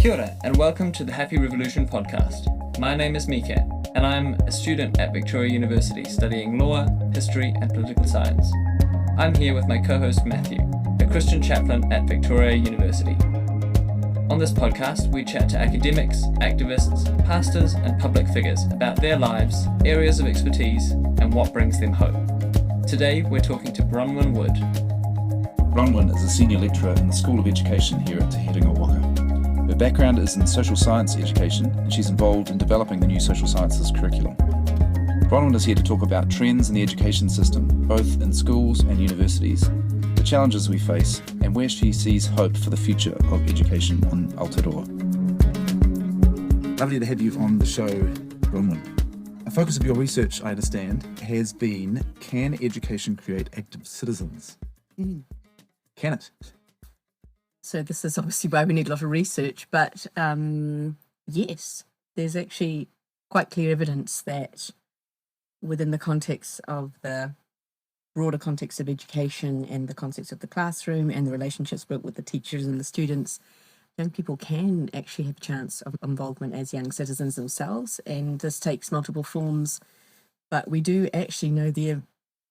Kia ora, and welcome to the Happy Revolution podcast. My name is Mika, and I'm a student at Victoria University studying law, history, and political science. I'm here with my co-host Matthew, a Christian chaplain at Victoria University. On this podcast, we chat to academics, activists, pastors, and public figures about their lives, areas of expertise, and what brings them hope. Today, we're talking to Bronwyn Wood. Bronwyn is a senior lecturer in the School of Education here at Te Herenga Waka. Her background is in social science education, and she's involved in developing the new social sciences curriculum. Bronwyn is here to talk about trends in the education system, both in schools and universities, the challenges we face, and where she sees hope for the future of education in Aotearoa. Lovely to have you on the show, Bronwyn. A focus of your research, I understand, has been, can education create active citizens? Can it? So this is obviously why we need a lot of research, but yes, there's actually quite clear evidence that within the context of the broader context of education and the context of the classroom and the relationships built with the teachers and the students, young people can actually have a chance of involvement as young citizens themselves, and this takes multiple forms, but we do actually know there are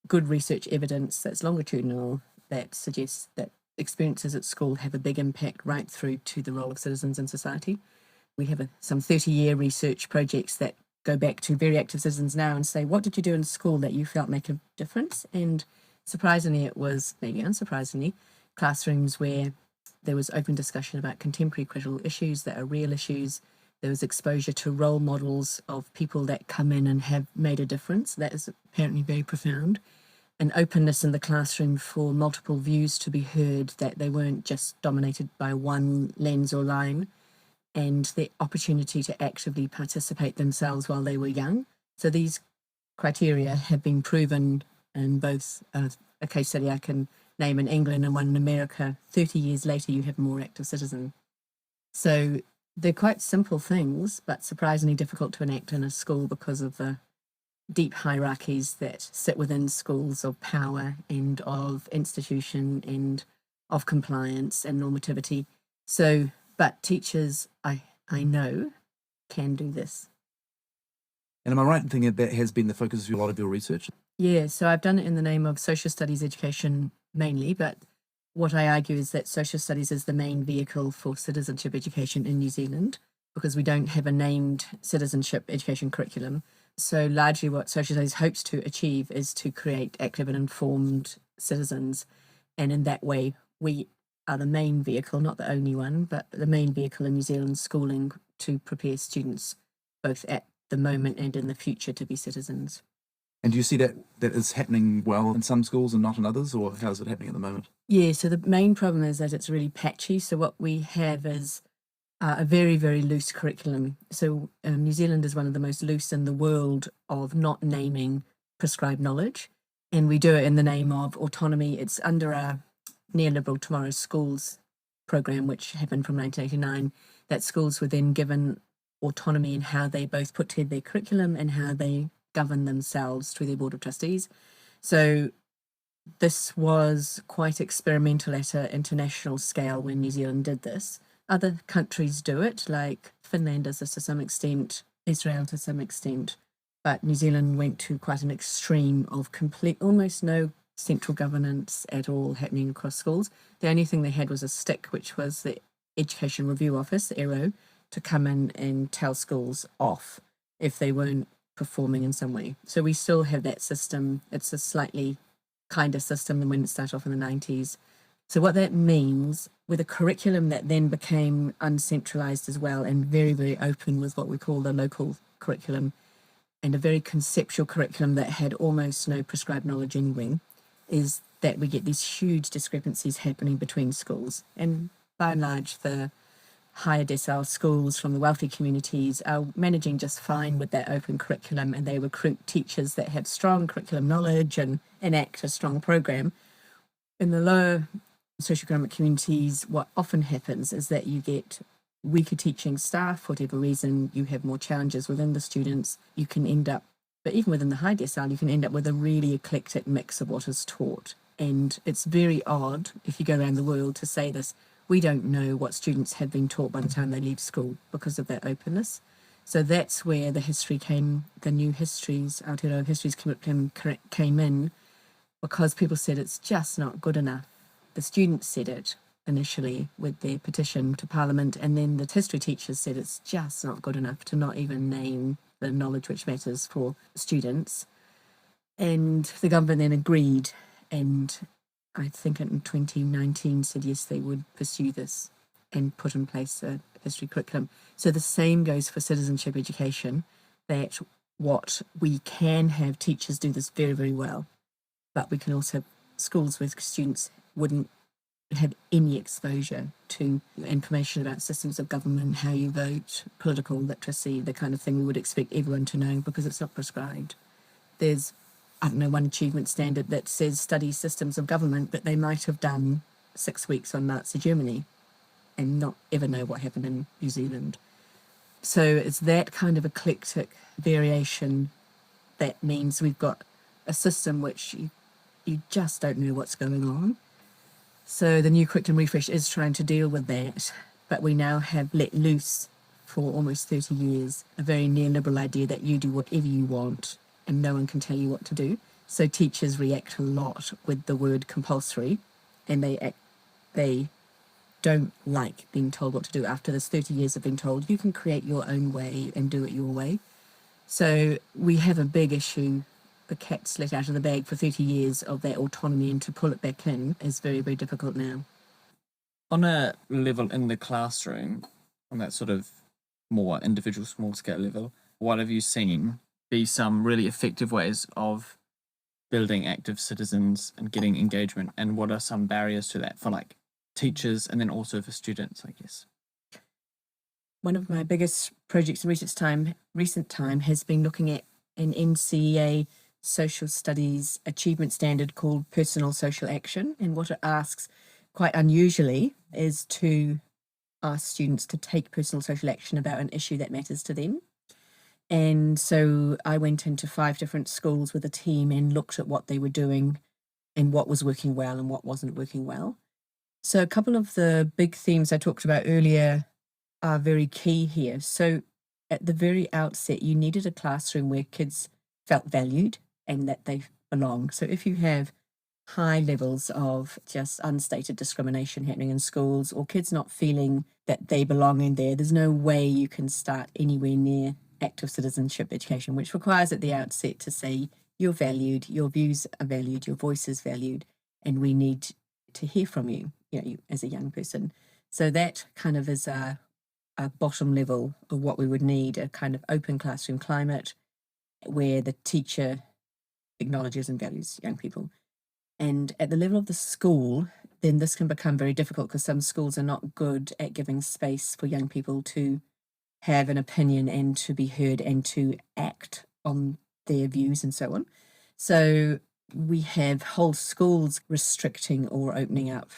good research evidence that's longitudinal that suggests that experiences at school have a big impact right through to the role of citizens in society. We have some 30-year research projects that go back to very active citizens now and say, what did you do in school that you felt make a difference? And surprisingly, it was, maybe unsurprisingly, classrooms where there was open discussion about contemporary critical issues that are real issues. There was exposure to role models of people that come in and have made a difference. That is apparently very profound. An openness in the classroom for multiple views to be heard, that they weren't just dominated by one lens or line, and the opportunity to actively participate themselves while they were young. So these criteria have been proven in both a case study I can name in England and one in America. 30 years later, you have more active citizens. So they're quite simple things, but surprisingly difficult to enact in a school because of the deep hierarchies that sit within schools of power and of institution and of compliance and normativity. So, but teachers, I know, can do this. And am I right in thinking that has been the focus of a lot of your research? Yeah, so I've done it in the name of social studies education mainly, but what I argue is that social studies is the main vehicle for citizenship education in New Zealand because we don't have a named citizenship education curriculum. So largely what social studies hopes to achieve is to create active and informed citizens. And in that way, we are the main vehicle, not the only one, but the main vehicle in New Zealand schooling to prepare students both at the moment and in the future to be citizens. And do you see that is happening well in some schools and not in others, or how's it happening at the moment? Yeah, so the main problem is that it's really patchy. So what we have is a very, very loose curriculum. So New Zealand is one of the most loose in the world of not naming prescribed knowledge. And we do it in the name of autonomy. It's under a neoliberal Tomorrow's Schools program, which happened from 1989, that schools were then given autonomy in how they both put together their curriculum and how they govern themselves through their board of trustees. So this was quite experimental at an international scale when New Zealand did this. Other countries do it, like Finland does this to some extent, Israel to some extent, but New Zealand went to quite an extreme of almost no central governance at all happening across schools. The only thing they had was a stick, which was the Education Review Office, the ERO, to come in and tell schools off if they weren't performing in some way. So we still have that system. It's a slightly kinder system than when it started off in the 90s. So what that means, with a curriculum that then became uncentralized as well and very, very open with what we call the local curriculum, and a very conceptual curriculum that had almost no prescribed knowledge anyway, is that we get these huge discrepancies happening between schools. And by and large, the higher decile schools from the wealthy communities are managing just fine with that open curriculum, and they recruit teachers that have strong curriculum knowledge and enact a strong program. In the lower socioeconomic communities, what often happens is that you get weaker teaching staff, for whatever reason, you have more challenges within the students. You can end up, but even within the high decile, you can end up with a really eclectic mix of what is taught. And it's very odd, if you go around the world, to say this, we don't know what students have been taught by the time they leave school because of that openness. So that's where the new histories, Aotearoa histories curriculum came in, because people said it's just not good enough. The students said it initially with their petition to Parliament, and then the history teachers said it's just not good enough to not even name the knowledge which matters for students. And the government then agreed, and I think in 2019 said yes, they would pursue this and put in place a history curriculum. So the same goes for citizenship education, that what we can have teachers do this very, very well, but we can also have schools where students wouldn't have any exposure to information about systems of government, how you vote, political literacy, the kind of thing we would expect everyone to know, because it's not prescribed. There's, I don't know, one achievement standard that says study systems of government, but they might have done 6 weeks on Nazi Germany and not ever know what happened in New Zealand. So it's that kind of eclectic variation that means we've got a system which you just don't know what's going on. So the new curriculum refresh is trying to deal with that, but we now have let loose for almost 30 years a very neoliberal idea that you do whatever you want and no one can tell you what to do. So teachers react a lot with the word compulsory, and they don't like being told what to do. After this 30 years of being told you can create your own way and do it your way. So we have a big issue. The cat's let out of the bag for 30 years of that autonomy, and to pull it back in is very, very difficult now. On a level in the classroom, on that sort of more individual small scale level, what have you seen be some really effective ways of building active citizens and getting engagement, and what are some barriers to that for like teachers and then also for students, I guess? One of my biggest projects in recent time has been looking at an NCEA social studies achievement standard called personal social action, and what it asks, quite unusually, is to ask students to take personal social action about an issue that matters to them. And so I went into 5 different schools with a team and looked at what they were doing and what was working well and what wasn't working well. So a couple of the big themes I talked about earlier are very key here. So at the very outset, you needed a classroom where kids felt valued and that they belong. So if you have high levels of just unstated discrimination happening in schools, or kids not feeling that they belong in there, there's no way you can start anywhere near active citizenship education, which requires at the outset to say you're valued, your views are valued, your voice is valued, and we need to hear from you, you as a young person. So that kind of is a bottom level of what we would need, a kind of open classroom climate where the teacher acknowledges and values young people. And at the level of the school, then this can become very difficult, because some schools are not good at giving space for young people to have an opinion and to be heard and to act on their views and so on. So we have whole schools restricting or opening up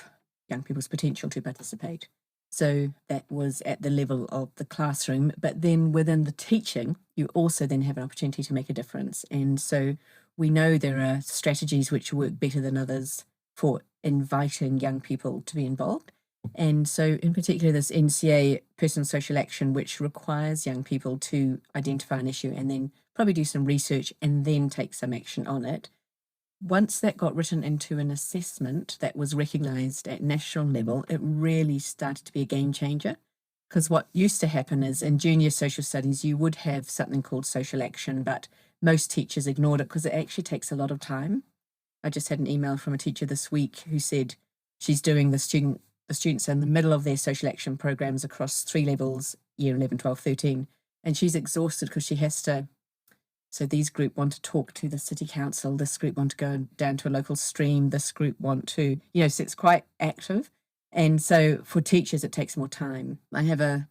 young people's potential to participate. So that was at the level of the classroom, but then within the teaching, you also then have an opportunity to make a difference. And so we know there are strategies which work better than others for inviting young people to be involved. And so in particular, this NCA personal social action, which requires young people to identify an issue and then probably do some research and then take some action on it. Once that got written into an assessment that was recognised at national level, it really started to be a game changer. Because what used to happen is in junior social studies, you would have something called social action, but most teachers ignored it because it actually takes a lot of time. I just had an email from a teacher this week who said she's doing the students in the middle of their social action programs across 3 levels, year 11, 12, 13, and she's exhausted because she has to. So these group want to talk to the city council, this group want to go down to a local stream, this group want to, so it's quite active. And so for teachers, it takes more time. I have a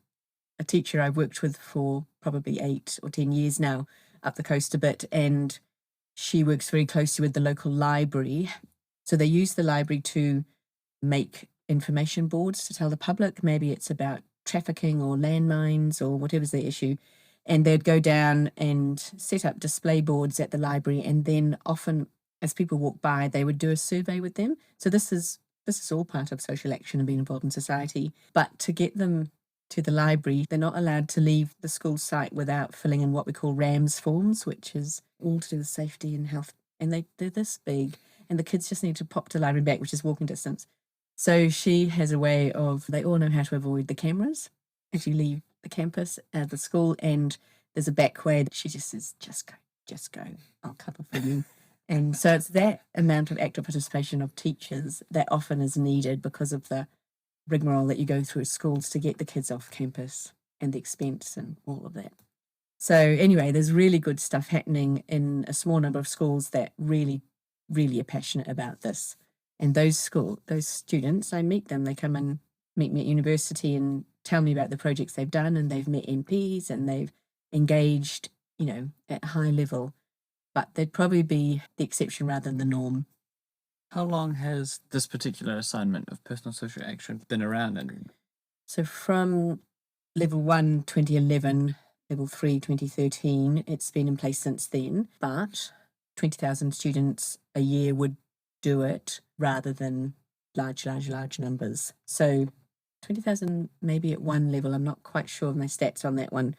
teacher I've worked with for probably 8 or 10 years now, up the coast a bit, and she works very closely with the local library. So they use the library to make information boards to tell the public, maybe it's about trafficking or landmines or whatever's the issue. And they'd go down and set up display boards at the library, and then often as people walk by, they would do a survey with them. So this is this is all part of social action and being involved in society. But to get them to the library, they're not allowed to leave the school site without filling in what we call RAMS forms, which is all to do with safety and health. And they're this big, and the kids just need to pop to the library and back, which is walking distance. So she has a way of, they all know how to avoid the cameras as you leave the campus, the school, and there's a back way that she just says, just go, I'll cover for you. And so it's that amount of active participation of teachers that often is needed because of the rigmarole that you go through at schools to get the kids off campus and the expense and all of that. So anyway, there's really good stuff happening in a small number of schools that really, really are passionate about this. And those students, I meet them, they come and meet me at university and tell me about the projects they've done, and they've met MPs and they've engaged, at a high level. But they'd probably be the exception rather than the norm. How long has this particular assignment of personal social action been around? So from level 1, 2011, level 3, 2013, it's been in place since then. But 20,000 students a year would do it rather than large numbers. So 20,000 maybe at one level, I'm not quite sure of my stats on that one,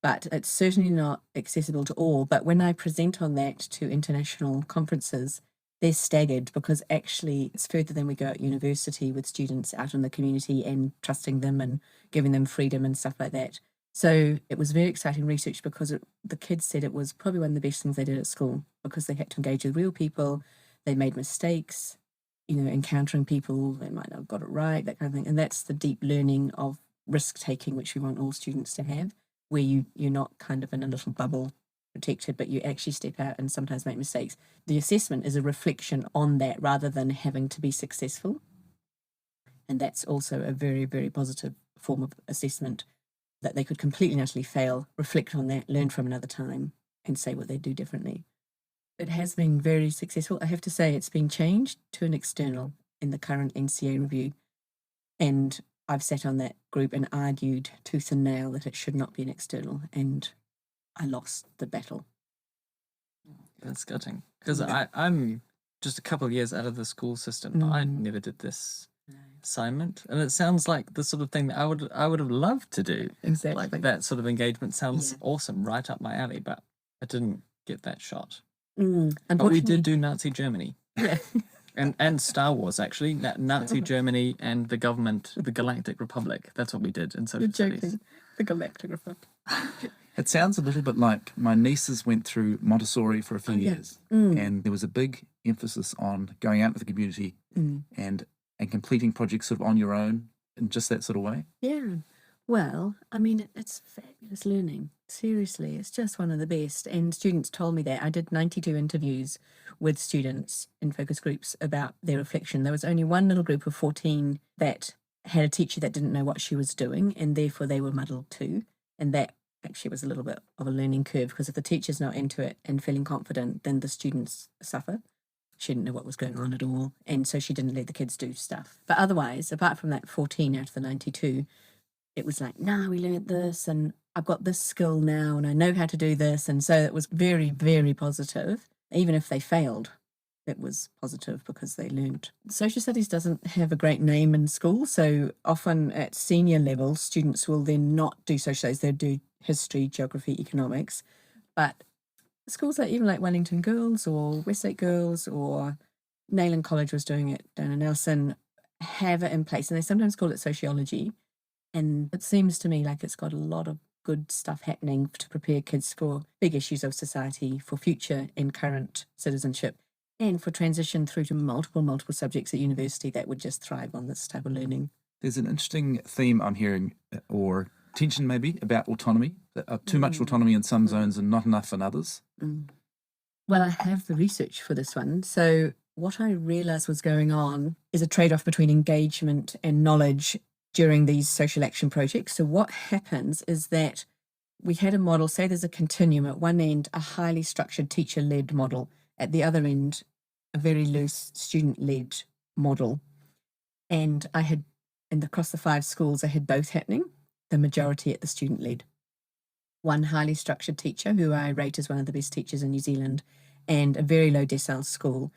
but it's certainly not accessible to all. But when I present on that to international conferences, they're staggered because actually it's further than we go at university with students out in the community and trusting them and giving them freedom and stuff like that. So it was very exciting research because the kids said it was probably one of the best things they did at school because they had to engage with real people. They made mistakes, encountering people, they might not have got it right, that kind of thing. And that's the deep learning of risk-taking, which we want all students to have, where you're not kind of in a little bubble protected, but you actually step out and sometimes make mistakes. The assessment is a reflection on that rather than having to be successful. And that's also a very, very positive form of assessment, that they could completely and utterly fail, reflect on that, learn from another time, and say what they do differently. It has been very successful. I have to say it's been changed to an external in the current NCA review. And I've sat on that group and argued tooth and nail that it should not be an external. And I lost the battle. That's gutting. Because I'm just a couple of years out of the school system. I never did this assignment. And it sounds like the sort of thing that I would have loved to do. Exactly. Like that sort of engagement sounds awesome, right up my alley, but I didn't get that shot. But we did do Nazi Germany. Yeah. and Star Wars, actually. Nazi Germany and the government, the Galactic Republic. That's what we did in social studies. You're joking. The Galactic Republic. It sounds a little bit like my nieces went through Montessori for a few years, and there was a big emphasis on going out with the community and completing projects sort of on your own in just that sort of way. Yeah. Well, I mean, it's fabulous learning. Seriously, it's just one of the best. And students told me that. I did 92 interviews with students in focus groups about their reflection. There was only one little group of 14 that had a teacher that didn't know what she was doing, and therefore they were muddled too. And that actually was a little bit of a learning curve, because if the teacher's not into it and feeling confident, then the students suffer. She didn't know what was going on at all, and so she didn't let the kids do stuff. But otherwise, apart from that 14 out of the 92, it was like, we learned this, and I've got this skill now, and I know how to do this. And so it was very, very positive. Even if they failed, it was positive because they learned. Social studies doesn't have a great name in school, so often at senior level, students will then not do social studies. They'll do history, geography, economics. But schools even like Wellington Girls or Westlake Girls or Nayland College was doing it down in Nelson, have it in place. And they sometimes call it sociology. And it seems to me like it's got a lot of good stuff happening to prepare kids for big issues of society, for future and current citizenship, and for transition through to multiple subjects at university that would just thrive on this type of learning. There's an interesting theme I'm hearing, or tension maybe, about autonomy. Too much autonomy in some zones and not enough in others. Well, I have the research for this one. So what I realised was going on is a trade-off between engagement and knowledge during these social action projects. So what happens is that we had a model, say there's a continuum, at one end a highly structured teacher-led model, at the other end a very loose student-led model. And across the 5 schools I had both happening, the majority at the student-led. One highly structured teacher, who I rate as one of the best teachers in New Zealand, and a very low decile school.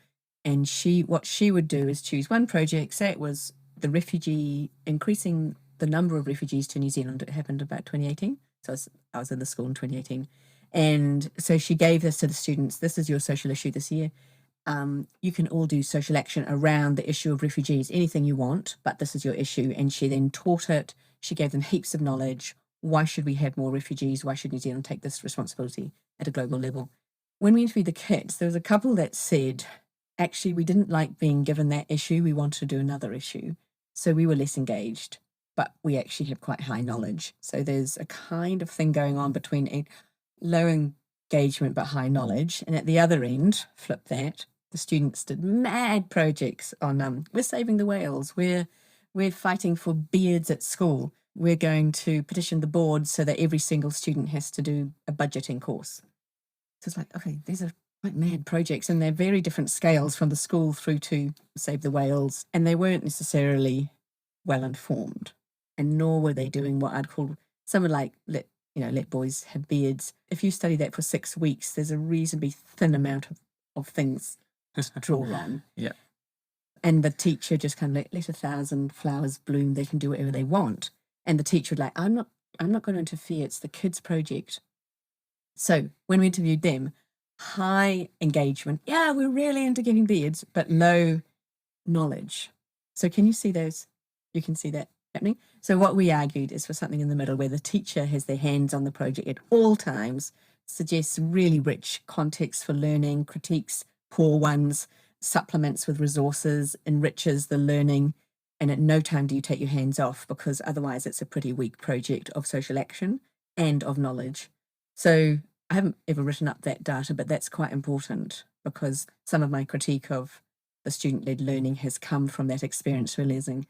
And what she would do is choose one project, say it was increasing the number of refugees to New Zealand. It happened about 2018. So I was in the school in 2018. And so she gave this to the students. This is your social issue this year. You can all do social action around the issue of refugees, anything you want, but this is your issue. And she then taught it. She gave them heaps of knowledge. Why should we have more refugees? Why should New Zealand take this responsibility at a global level? When we interviewed the kids, there was a couple that said, actually, we didn't like being given that issue. We wanted to do another issue. So we were less engaged, but we actually have quite high knowledge. So there's a kind of thing going on between a low engagement but high knowledge. And at the other end, flip that, the students did mad projects on, we're saving the whales, we're fighting for beards at school, we're going to petition the board so that every single student has to do a budgeting course. So it's like, okay, these are quite mad projects, and they're very different scales from the school through to Save the Whales, and they weren't necessarily well informed, and nor were they doing what I'd call something like let boys have beards. If you study that for 6 weeks, there's a reasonably thin amount of things to draw on. Yeah. And the teacher just kind of let 1,000 flowers bloom. They can do whatever they want. And the teacher would I'm not going to interfere. It's the kids' project. So when we interviewed them, high engagement. Yeah, we're really into getting beards, but low knowledge. So can you see those? You can see that happening. So what we argued is for something in the middle where the teacher has their hands on the project at all times, suggests really rich context for learning, critiques poor ones, supplements with resources, enriches the learning, and at no time do you take your hands off, because otherwise it's a pretty weak project of social action and of knowledge. So I haven't ever written up that data, but that's quite important, because some of my critique of the student-led learning has come from that experience, realising,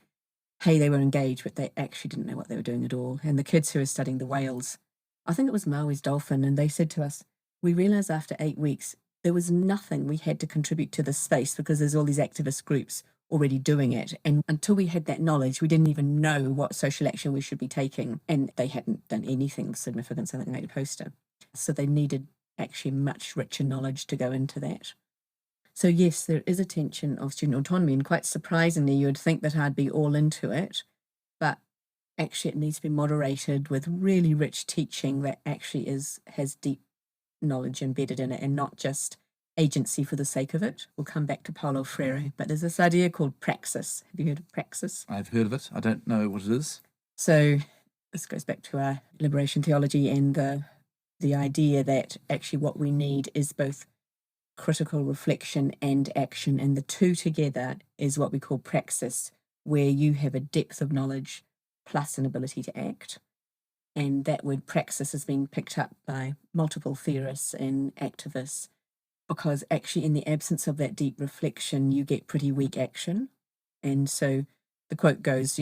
hey, they were engaged, but they actually didn't know what they were doing at all. And the kids who were studying the whales, I think it was Maui's dolphin, and they said to us, we realised after 8 weeks, there was nothing we had to contribute to this space because there's all these activist groups already doing it. And until we had that knowledge, we didn't even know what social action we should be taking. And they hadn't done anything significant, so they made a poster. So they needed actually much richer knowledge to go into that. So yes, there is a tension of student autonomy, and quite surprisingly, you would think that I'd be all into it, but actually it needs to be moderated with really rich teaching that actually has deep knowledge embedded in it, and not just agency for the sake of it. We'll come back to Paulo Freire, but there's this idea called praxis. Have you heard of praxis? I've heard of it. I don't know what it is. So this goes back to our liberation theology and the idea that actually what we need is both critical reflection and action, and the two together is what we call praxis, where you have a depth of knowledge plus an ability to act. And that word praxis has been picked up by multiple theorists and activists, because actually in the absence of that deep reflection, you get pretty weak action. And so the quote goes,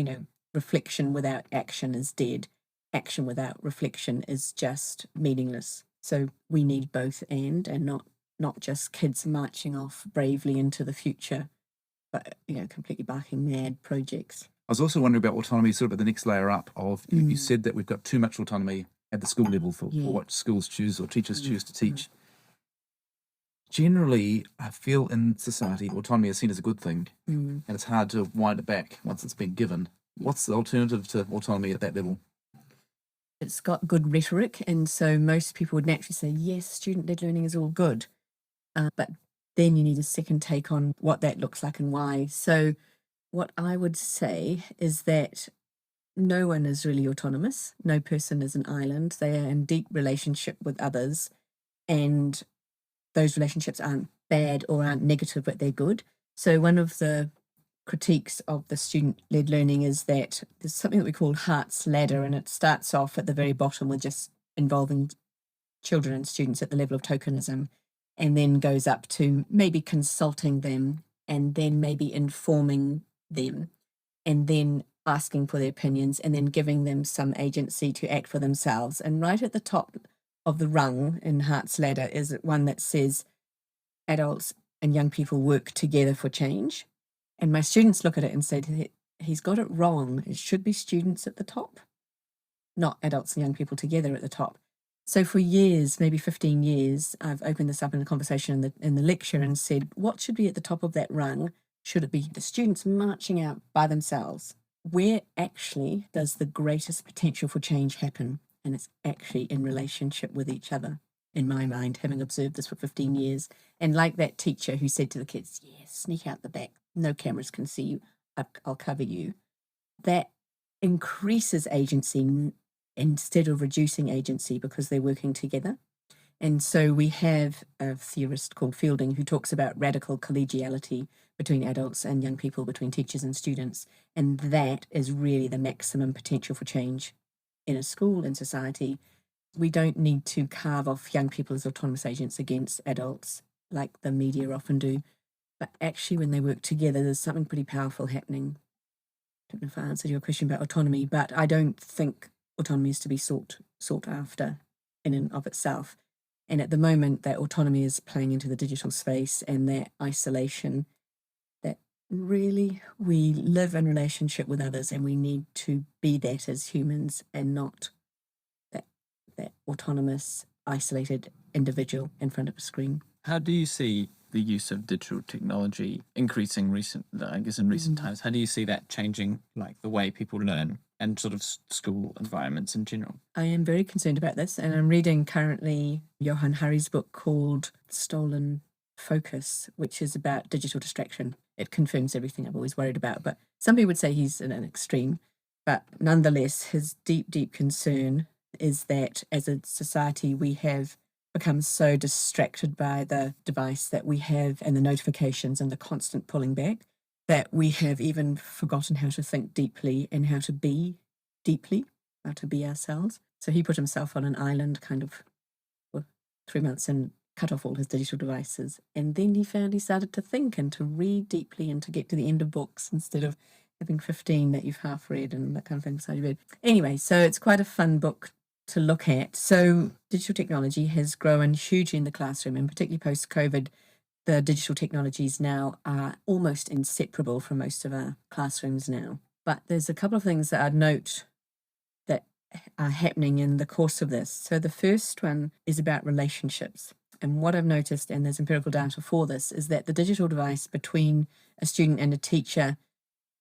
reflection without action is dead. Action without reflection is just meaningless. So we need both and not just kids marching off bravely into the future, but, completely barking mad projects. I was also wondering about autonomy, sort of at the next layer up of, you said that we've got too much autonomy at the school level for what schools choose or teachers choose to teach. Generally, I feel in society, autonomy is seen as a good thing, and it's hard to wind it back once it's been given. What's the alternative to autonomy at that level? It's got good rhetoric, and so most people would naturally say, yes, student-led learning is all good. But then you need a second take on what that looks like and why. So what I would say is that no one is really autonomous. No person is an island. They are in deep relationship with others, and those relationships aren't bad or aren't negative, but they're good. So one of the critiques of the student-led learning is that there's something that we call Hart's ladder, and it starts off at the very bottom with just involving children and students at the level of tokenism, and then goes up to maybe consulting them, and then maybe informing them, and then asking for their opinions, and then giving them some agency to act for themselves. And right at the top of the rung in Hart's ladder is one that says adults and young people work together for change. And my students look at it and say, he's got it wrong. It should be students at the top, not adults and young people together at the top. So for years, maybe 15 years, I've opened this up in a conversation in the lecture and said, what should be at the top of that rung? Should it be the students marching out by themselves? Where actually does the greatest potential for change happen? And it's actually in relationship with each other, in my mind, having observed this for 15 years. And like that teacher who said to the kids, yes, sneak out the back, no cameras can see you, I'll cover you. That increases agency instead of reducing agency because they're working together. And so we have a theorist called Fielding who talks about radical collegiality between adults and young people, between teachers and students. And that is really the maximum potential for change in a school, in society. We don't need to carve off young people as autonomous agents against adults like the media often do. But actually, when they work together, there's something pretty powerful happening. I don't know if I answered your question about autonomy, but I don't think autonomy is to be sought after in and of itself. And at the moment, that autonomy is playing into the digital space and that isolation, that really we live in relationship with others and we need to be that as humans and not that autonomous, isolated individual in front of a screen. How do you see the use of digital technology increasing in recent times? How do you see that changing, like the way people learn and sort of school environments in general? I am very concerned about this, and I'm reading currently Johann Hari's book called Stolen Focus, which is about digital distraction. It confirms everything I've always worried about, but some people would say he's in an extreme. But nonetheless, his deep, deep concern is that as a society, we have become so distracted by the device that we have and the notifications and the constant pulling back that we have even forgotten how to think deeply and how to be deeply, how to be ourselves. So he put himself on an island kind of for 3 months and cut off all his digital devices. And then he found he started to think and to read deeply and to get to the end of books instead of having 15 that you've half read and that kind of thing beside your bed. Anyway, so it's quite a fun book to look at. So digital technology has grown hugely in the classroom, and particularly post-COVID, the digital technologies now are almost inseparable from most of our classrooms now. But there's a couple of things that I'd note that are happening in the course of this. So the first one is about relationships. And what I've noticed, and there's empirical data for this, is that the digital device between a student and a teacher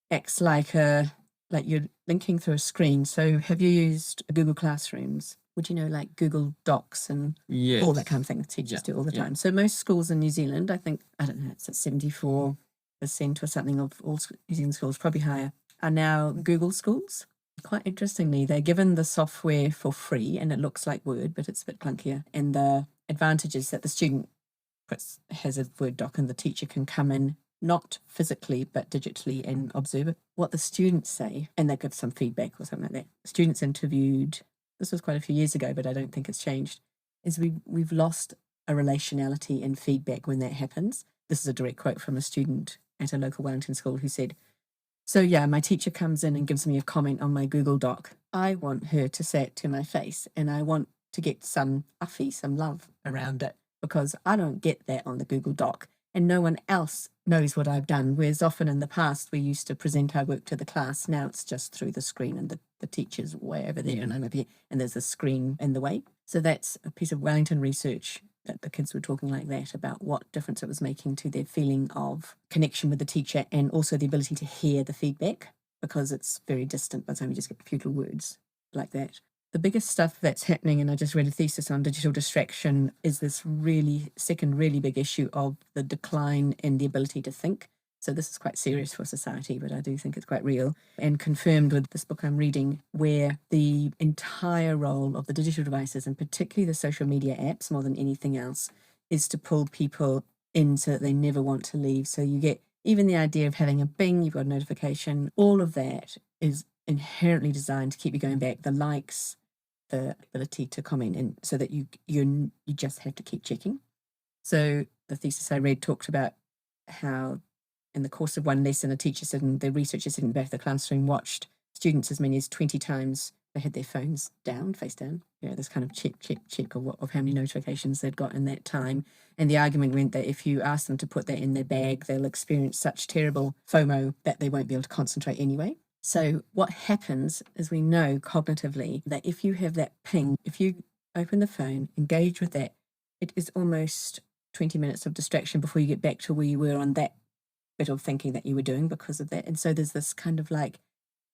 acts like you're linking through a screen. So have you used Google Classrooms? Would you know, like Google Docs and all that kind of thing that teachers do all the time? So most schools in New Zealand, I think, I don't know, it's at 74% or something of all New Zealand schools, probably higher, are now Google schools. Quite interestingly, they're given the software for free and it looks like Word, but it's a bit clunkier. And the advantage is that the student has a Word doc and the teacher can come in, not physically, but digitally, and observe what the students say, and they give some feedback or something like that. Students interviewed, this was quite a few years ago, but I don't think it's changed, is we've lost a relationality and feedback when that happens. This is a direct quote from a student at a local Wellington school who said, so yeah, my teacher comes in and gives me a comment on my Google Doc. I want her to say it to my face, and I want to get some uffy, some love around it, because I don't get that on the Google Doc. And no one else knows what I've done. Whereas often in the past, we used to present our work to the class. Now it's just through the screen and the teacher's way over there and I'm over here, and there's a screen in the way. So that's a piece of Wellington research that the kids were talking like that about what difference it was making to their feeling of connection with the teacher and also the ability to hear the feedback, because it's very distant by the time you just get a few little words like that. The biggest stuff that's happening, and I just read a thesis on digital distraction, is this second really big issue of the decline in the ability to think. So this is quite serious for society, but I do think it's quite real, and confirmed with this book I'm reading, where the entire role of the digital devices, and particularly the social media apps more than anything else, is to pull people in so that they never want to leave. So you get even the idea of having a bing, you've got a notification, all of that is inherently designed to keep you going back. The likes, the ability to comment, and so that you just have to keep checking. So the thesis I read talked about how in the course of one lesson, a teacher said, and the researcher sitting in the back of the classroom watched students as many as 20 times. They had their phones down, face down, this kind of check of how many notifications they'd got in that time. And the argument went that if you ask them to put that in their bag, they'll experience such terrible FOMO that they won't be able to concentrate anyway. So what happens is, we know cognitively that if you have that ping, if you open the phone, engage with that. It is almost 20 minutes of distraction before you get back to where you were on that bit of thinking that you were doing because of that. And so there's this kind of like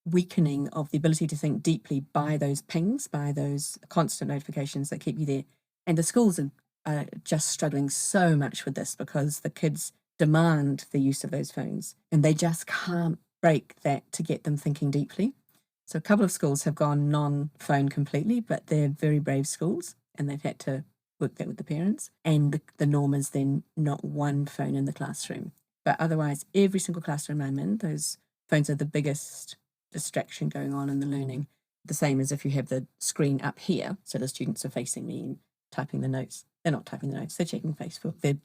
weakening of the ability to think deeply by those pings, by those constant notifications that keep you there. And the schools are just struggling so much with this because the kids demand the use of those phones and they just can't break that to get them thinking deeply. So a couple of schools have gone non-phone completely, but they're very brave schools and they've had to work that with the parents. And the norm is then not one phone in the classroom. But otherwise, every single classroom I'm in, those phones are the biggest distraction going on in the learning. The same as if you have the screen up here, so the students are facing me and typing the notes. They're not typing the notes, they're checking Facebook. They're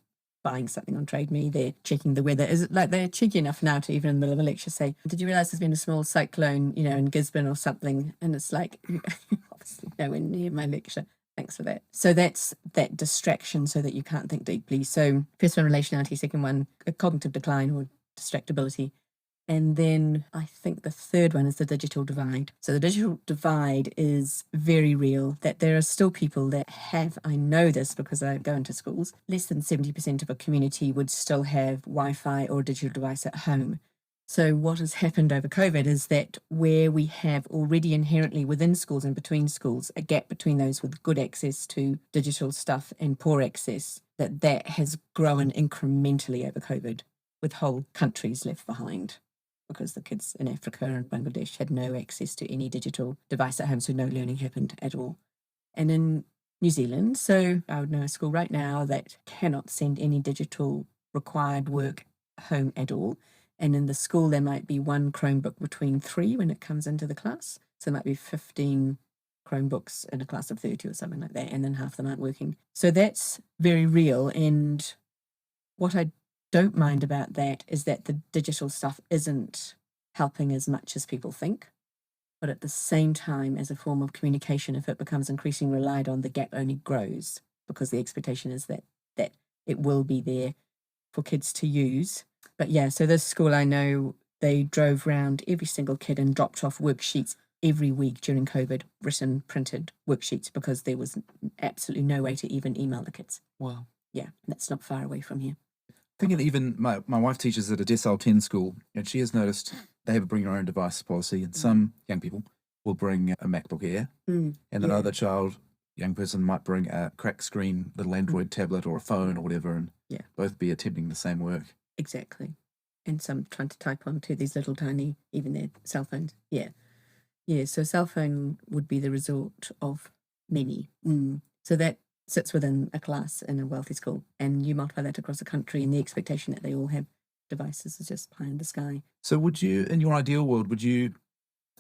buying something on Trade Me, they're checking the weather. Is it like they're cheeky enough now to even in the middle of a lecture say, did you realise there's been a small cyclone, in Gisborne or something? And it's like, obviously nowhere near my lecture. Thanks for that. So that's that distraction so that you can't think deeply. So first one, relationality, second one, a cognitive decline or distractibility. And then I think the third one is the digital divide. So the digital divide is very real, that there are still people that have, I know this because I go into schools, less than 70% of a community would still have Wi-Fi or a digital device at home. So what has happened over COVID is that where we have already inherently within schools and between schools, a gap between those with good access to digital stuff and poor access, that has grown incrementally over COVID, with whole countries left behind because the kids in Africa and Bangladesh had no access to any digital device at home, so no learning happened at all. And in New Zealand, so I would know a school right now that cannot send any digital required work home at all. And in the school, there might be one Chromebook between 3 when it comes into the class. So there might be 15 Chromebooks in a class of 30 or something like that, and then half of them aren't working. So that's very real. And what I don't mind about that is that the digital stuff isn't helping as much as people think. But at the same time, as a form of communication, if it becomes increasingly relied on, the gap only grows because the expectation is that it will be there for kids to use. But yeah, so this school, I know they drove round every single kid and dropped off worksheets every week during COVID, written, printed worksheets, because there was absolutely no way to even email the kids. Wow. Yeah, that's not far away from here. Thinking that even my wife teaches at a Decile 10 school, and she has noticed they have a bring your own device policy, and some young people will bring a MacBook Air, and another young person might bring a cracked screen little Android tablet or a phone or whatever, and both be attempting the same work. Exactly. And some trying to type onto these little tiny, even their cell phones. Yeah. So cell phone would be the resort of many. So that sits within a class in a wealthy school, and you multiply that across the country, and the expectation that they all have devices is just pie in the sky. So would you, in your ideal world, would you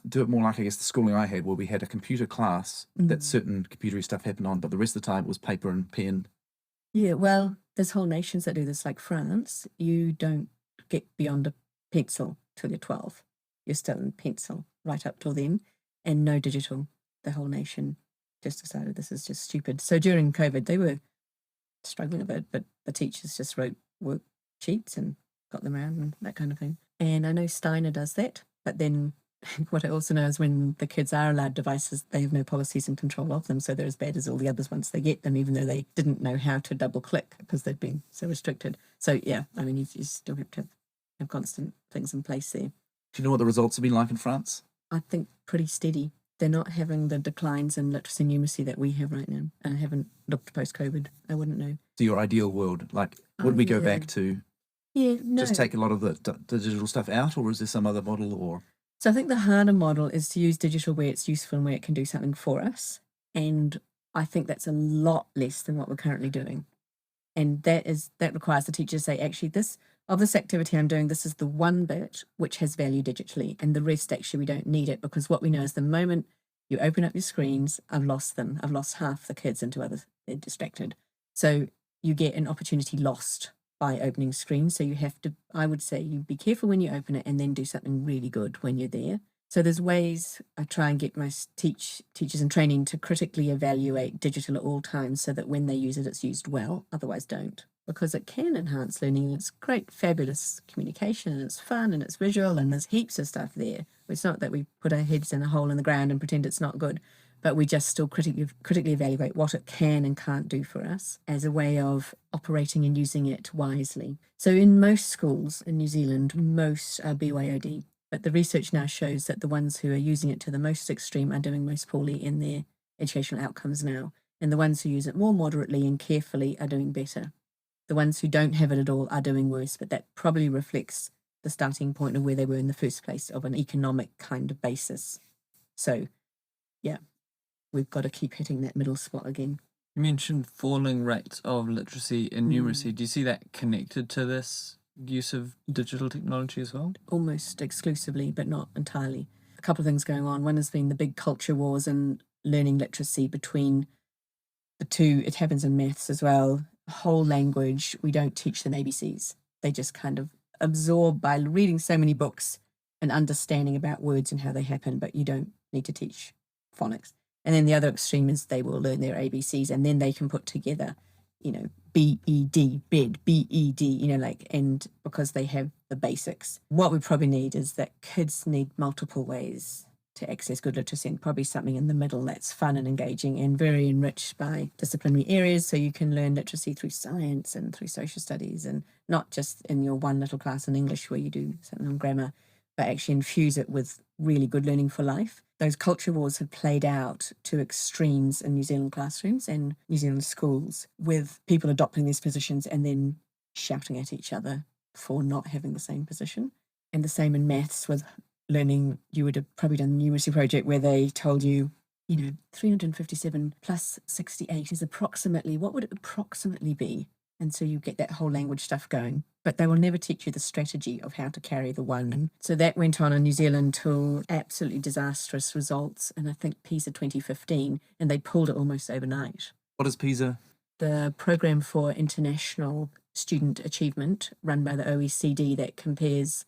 do it more like, I guess, the schooling I had, where we had a computer class that certain computery stuff happened on, but the rest of the time it was paper and pen? Yeah, well, there's whole nations that do this, like France. You don't get beyond a pencil till you're 12. You're still in pencil right up till then, and no digital. The whole nation just decided this is just stupid. So during COVID, they were struggling a bit, but the teachers just wrote worksheets and got them around and that kind of thing. And I know Steiner does that, but then what I also know is when the kids are allowed devices, they have no policies and control of them, so they're as bad as all the others once they get them, even though they didn't know how to double click because they'd been so restricted. So yeah, I mean, you still have to have constant things in place there. Do you know what the results have been like in France? I think pretty steady. They're not having the declines in literacy and numeracy that we have right now. I haven't looked post-COVID. I wouldn't know. So your ideal world, like, would we go back to just take a lot of the digital stuff out, or is there some other model? Or So I think the harder model is to use digital where it's useful and where it can do something for us. And I think that's a lot less than what we're currently doing. And that requires the teacher to say, actually, this activity I'm doing, this is the one bit which has value digitally, and the rest, actually, we don't need it, because what we know is the moment you open up your screens, I've lost them. I've lost half the kids into others. They're distracted. So you get an opportunity lost by opening screens. So you have to, I would say, you be careful when you open it and then do something really good when you're there. So there's ways I try and get my teachers in training to critically evaluate digital at all times so that when they use it, it's used well, otherwise don't. Because it can enhance learning, and it's great, fabulous communication, and it's fun, and it's visual, and there's heaps of stuff there. It's not that we put our heads in a hole in the ground and pretend it's not good. but we just still critically evaluate what it can and can't do for us as a way of operating and using it wisely. So in most schools in New Zealand, most are BYOD, but the research now shows that the ones who are using it to the most extreme are doing most poorly in their educational outcomes now, and the ones who use it more moderately and carefully are doing better. The ones who don't have it at all are doing worse, but that probably reflects the starting point of where they were in the first place, of an economic kind of basis. So, yeah, we've got to keep hitting that middle spot again. You mentioned falling rates of literacy and numeracy. Do you see that connected to this use of digital technology as well? Almost exclusively, but not entirely. A couple of things going on. One has been the big culture wars and learning literacy between the two. It happens in maths as well. Whole language, we don't teach them ABCs. They just kind of absorb by reading so many books and understanding about words and how they happen, but you don't need to teach phonics. And then the other extreme is they will learn their ABCs and then they can put together, BED, bed, BED, and because they have the basics. What we probably need is that kids need multiple ways to access good literacy, and probably something in the middle that's fun and engaging and very enriched by disciplinary areas, so you can learn literacy through science and through social studies, and not just in your one little class in English where you do something on grammar, but actually infuse it with really good learning for life. Those culture wars have played out to extremes in New Zealand classrooms and New Zealand schools, with people adopting these positions and then shouting at each other for not having the same position. And the same in maths with learning. You would have probably done the numeracy project where they told you, 357 plus 68 is approximately, what would it approximately be? And so you get that whole language stuff going. But they will never teach you the strategy of how to carry the one. And so that went on in New Zealand till absolutely disastrous results. And I think PISA 2015, and they pulled it almost overnight. What is PISA? The Program for International Student Achievement, run by the OECD, that compares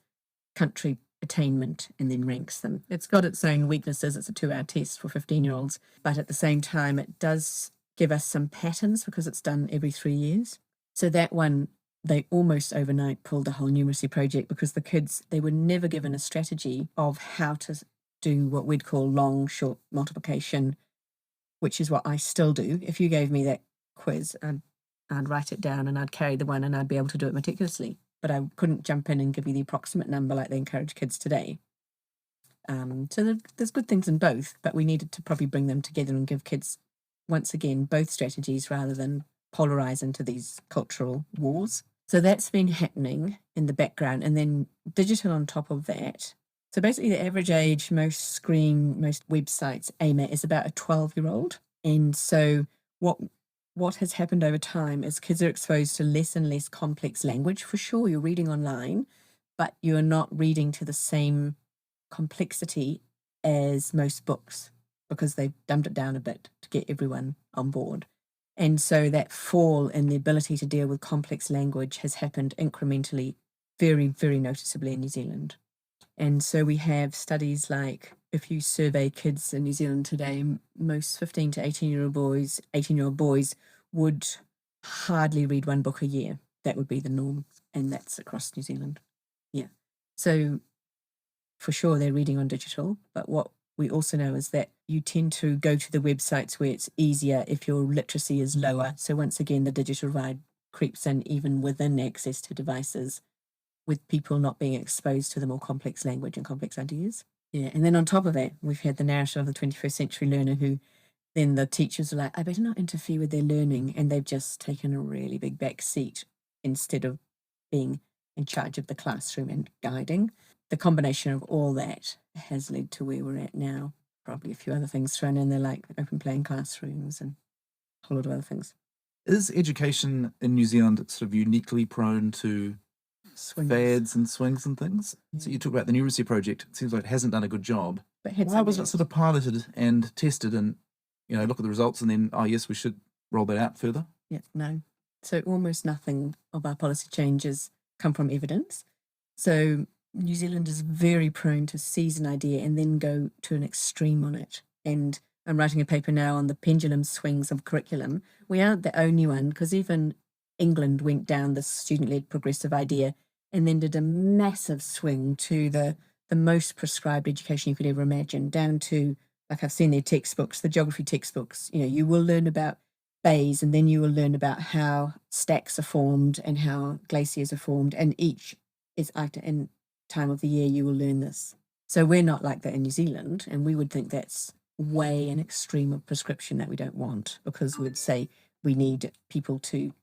country attainment and then ranks them. It's got its own weaknesses. It's a 2-hour test for 15-year-olds. But at the same time, it does give us some patterns because it's done every 3 years. So that one, they almost overnight pulled the whole numeracy project because the kids, they were never given a strategy of how to do what we'd call long, short multiplication, which is what I still do. If you gave me that quiz, I'd write it down and I'd carry the one and I'd be able to do it meticulously. But I couldn't jump in and give you the approximate number like they encourage kids today. So there's good things in both, but we needed to probably bring them together and give kids, once again, both strategies rather than polarize into these cultural wars. So that's been happening in the background, and then digital on top of that. So basically the average age most websites aim at is about a 12-year-old. And so what has happened over time is kids are exposed to less and less complex language. For sure, you're reading online, but you're not reading to the same complexity as most books because they've dumbed it down a bit to get everyone on board. And so that fall in the ability to deal with complex language has happened incrementally, very, very noticeably in New Zealand. And so we have studies like, if you survey kids in New Zealand today, most 15 to 18-year-old boys would hardly read one book a year. That would be the norm, and that's across New Zealand. Yeah. So for sure they're reading on digital, but what we also know is that you tend to go to the websites where it's easier if your literacy is lower. So once again, the digital divide creeps in even within access to devices, with people not being exposed to the more complex language and complex ideas. Yeah, and then on top of that, we've had the narrative of the 21st century learner who then the teachers are like, I better not interfere with their learning, and they've just taken a really big back seat instead of being in charge of the classroom and guiding. The combination of all that has led to where we're at now. Probably a few other things thrown in there, like open plan classrooms and a whole lot of other things. Is education in New Zealand sort of uniquely prone to fads and swings and things? Yeah. So you talk about the numeracy project. It seems like it hasn't done a good job. But why was it sort of piloted and tested and, look at the results and then, yes, we should roll that out further? Yeah, no. So almost nothing of our policy changes come from evidence. So New Zealand is very prone to seize an idea and then go to an extreme on it. And I'm writing a paper now on the pendulum swings of curriculum. We aren't the only one, because even England went down the student-led progressive idea and then did a massive swing to the most prescribed education you could ever imagine, down to like I've seen their textbooks, the geography textbooks, you will learn about bays, and then you will learn about how stacks are formed and how glaciers are formed, and each is in time of the year you will learn this. So we're not like that in New Zealand, and we would think that's way an extreme of prescription that we don't want, because we'd say we need people to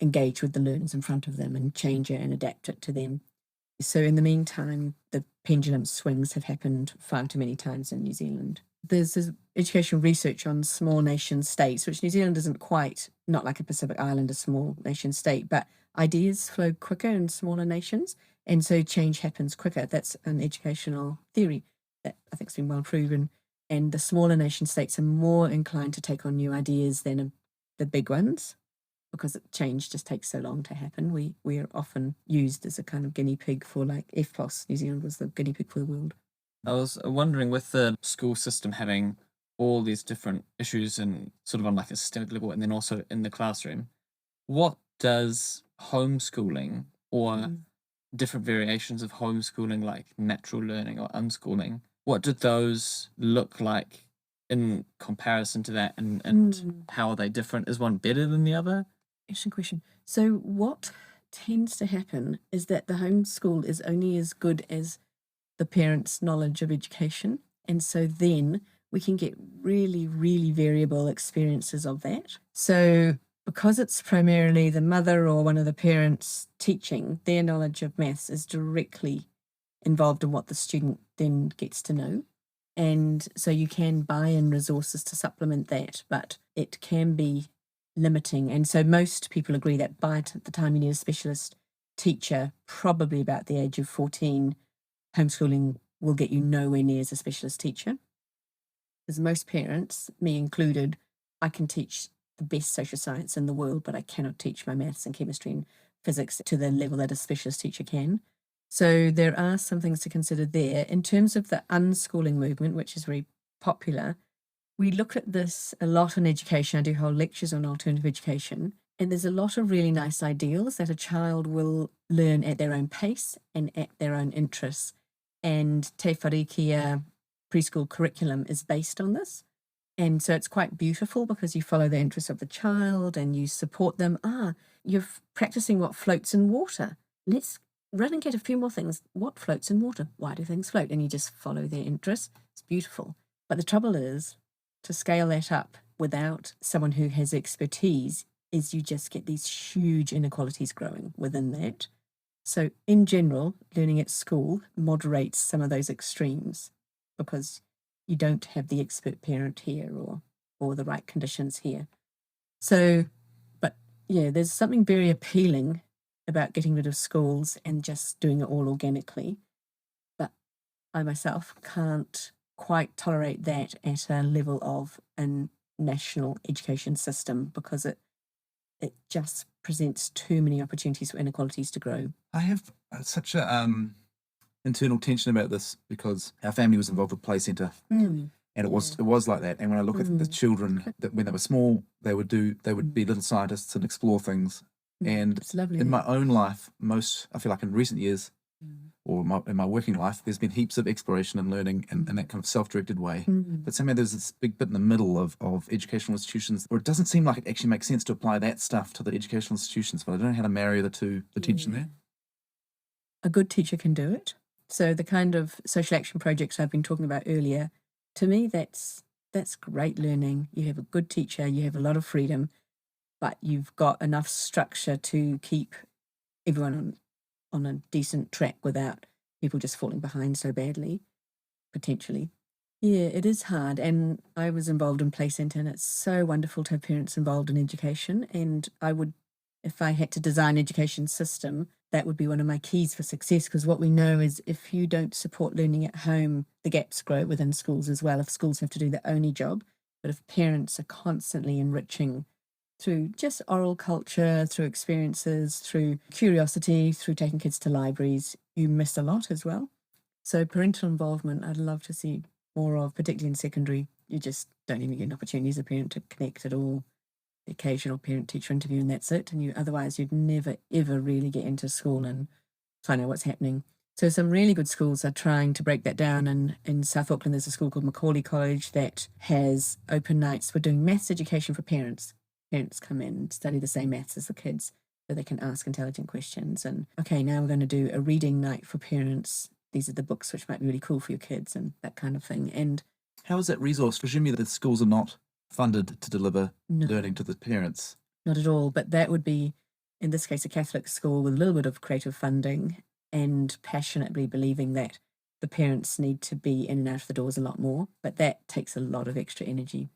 engage with the learners in front of them and change it and adapt it to them. So in the meantime, the pendulum swings have happened far too many times in New Zealand. There's this educational research on small nation states, which New Zealand isn't quite, not like a Pacific Island, a small nation state, but ideas flow quicker in smaller nations, and so change happens quicker. That's an educational theory that I think has been well proven, and the smaller nation states are more inclined to take on new ideas than the big ones, because change just takes so long to happen. We are often used as a kind of guinea pig for, like, EFTPOS. New Zealand was the guinea pig for the world. I was wondering, with the school system having all these different issues and sort of on like a systemic level and then also in the classroom, what does homeschooling or different variations of homeschooling, like natural learning or unschooling, what do those look like in comparison to that, and how are they different? Is one better than the other? Interesting question. So what tends to happen is that the homeschool is only as good as the parents' knowledge of education. And so then we can get really, really variable experiences of that. So because it's primarily the mother or one of the parents teaching, their knowledge of maths is directly involved in what the student then gets to know. And so you can buy in resources to supplement that, but it can be limiting. And so most people agree that by the time you need a specialist teacher, probably about the age of 14, homeschooling will get you nowhere near as a specialist teacher. Because most parents, me included, I can teach the best social science in the world, but I cannot teach my maths and chemistry and physics to the level that a specialist teacher can. So there are some things to consider there. In terms of the unschooling movement, which is very popular, we look at this a lot in education. I do whole lectures on alternative education, and there's a lot of really nice ideals that a child will learn at their own pace and at their own interests. And Te Wharikia preschool curriculum is based on this. And so it's quite beautiful because you follow the interests of the child and you support them. You're practicing what floats in water. Let's run and get a few more things. What floats in water? Why do things float? And you just follow their interests. It's beautiful. But the trouble is, to scale that up without someone who has expertise, is you just get these huge inequalities growing within that. So in general, learning at school moderates some of those extremes because you don't have the expert parent here or the right conditions here. So, but yeah, there's something very appealing about getting rid of schools and just doing it all organically. But I myself can't quite tolerate that at a level of a national education system because it just presents too many opportunities for inequalities to grow. I have such a internal tension about this because our family was involved with Play Centre, and it was like that. And when I look at the children, that when they were small, they would be little scientists and explore things. And It's lovely. in my own life, I feel like in recent years, or in my working life, there's been heaps of exploration and learning in that kind of self-directed way. But somehow there's this big bit in the middle of educational institutions where it doesn't seem like it actually makes sense to apply that stuff to the educational institutions, but I don't know how to marry the tension there. A good teacher can do it. So the kind of social action projects I've been talking about earlier, to me, that's great learning. You have a good teacher, you have a lot of freedom, but you've got enough structure to keep everyone on a decent track without people just falling behind so badly, potentially. Yeah, it is hard. And I was involved in Play Centre, and it's so wonderful to have parents involved in education. And I would, if I had to design an education system, that would be one of my keys for success, because what we know is if you don't support learning at home, the gaps grow within schools as well. If schools have to do their only job, but if parents are constantly enriching through just oral culture, through experiences, through curiosity, through taking kids to libraries, you miss a lot as well. So parental involvement, I'd love to see more of, particularly in secondary. You just don't even get an opportunity as a parent to connect at all. The occasional parent-teacher interview and that's it. And otherwise you'd never, ever really get into school and find out what's happening. So some really good schools are trying to break that down. And in South Auckland, there's a school called Macaulay College that has open nights for doing maths education for parents. Parents come in and study the same maths as the kids so they can ask intelligent questions. And, okay, now we're going to do a reading night for parents. These are the books which might be really cool for your kids and that kind of thing. And how is that resourced? Presumably the schools are not funded to deliver no, learning to the parents. not at all. But that would be, in this case, a Catholic school with a little bit of creative funding and passionately believing that the parents need to be in and out of the doors a lot more. But that takes a lot of extra energy.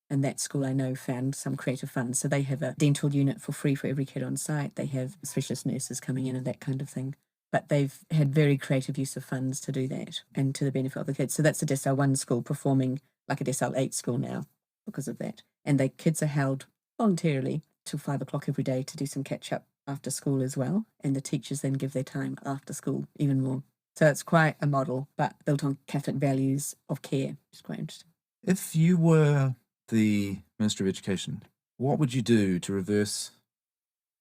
And that school, I know, found some creative funds. So they have a dental unit for free for every kid on site. They have specialist nurses coming in and that kind of thing. But they've had very creative use of funds to do that and to the benefit of the kids. So that's a Decile 1 school performing like a Decile 8 school now because of that. And the kids are held voluntarily till 5 o'clock every day to do some catch up after school as well. And the teachers then give their time after school even more. So it's quite a model, but built on Catholic values of care, which is quite interesting. If you were the Minister of Education, what would you do to reverse?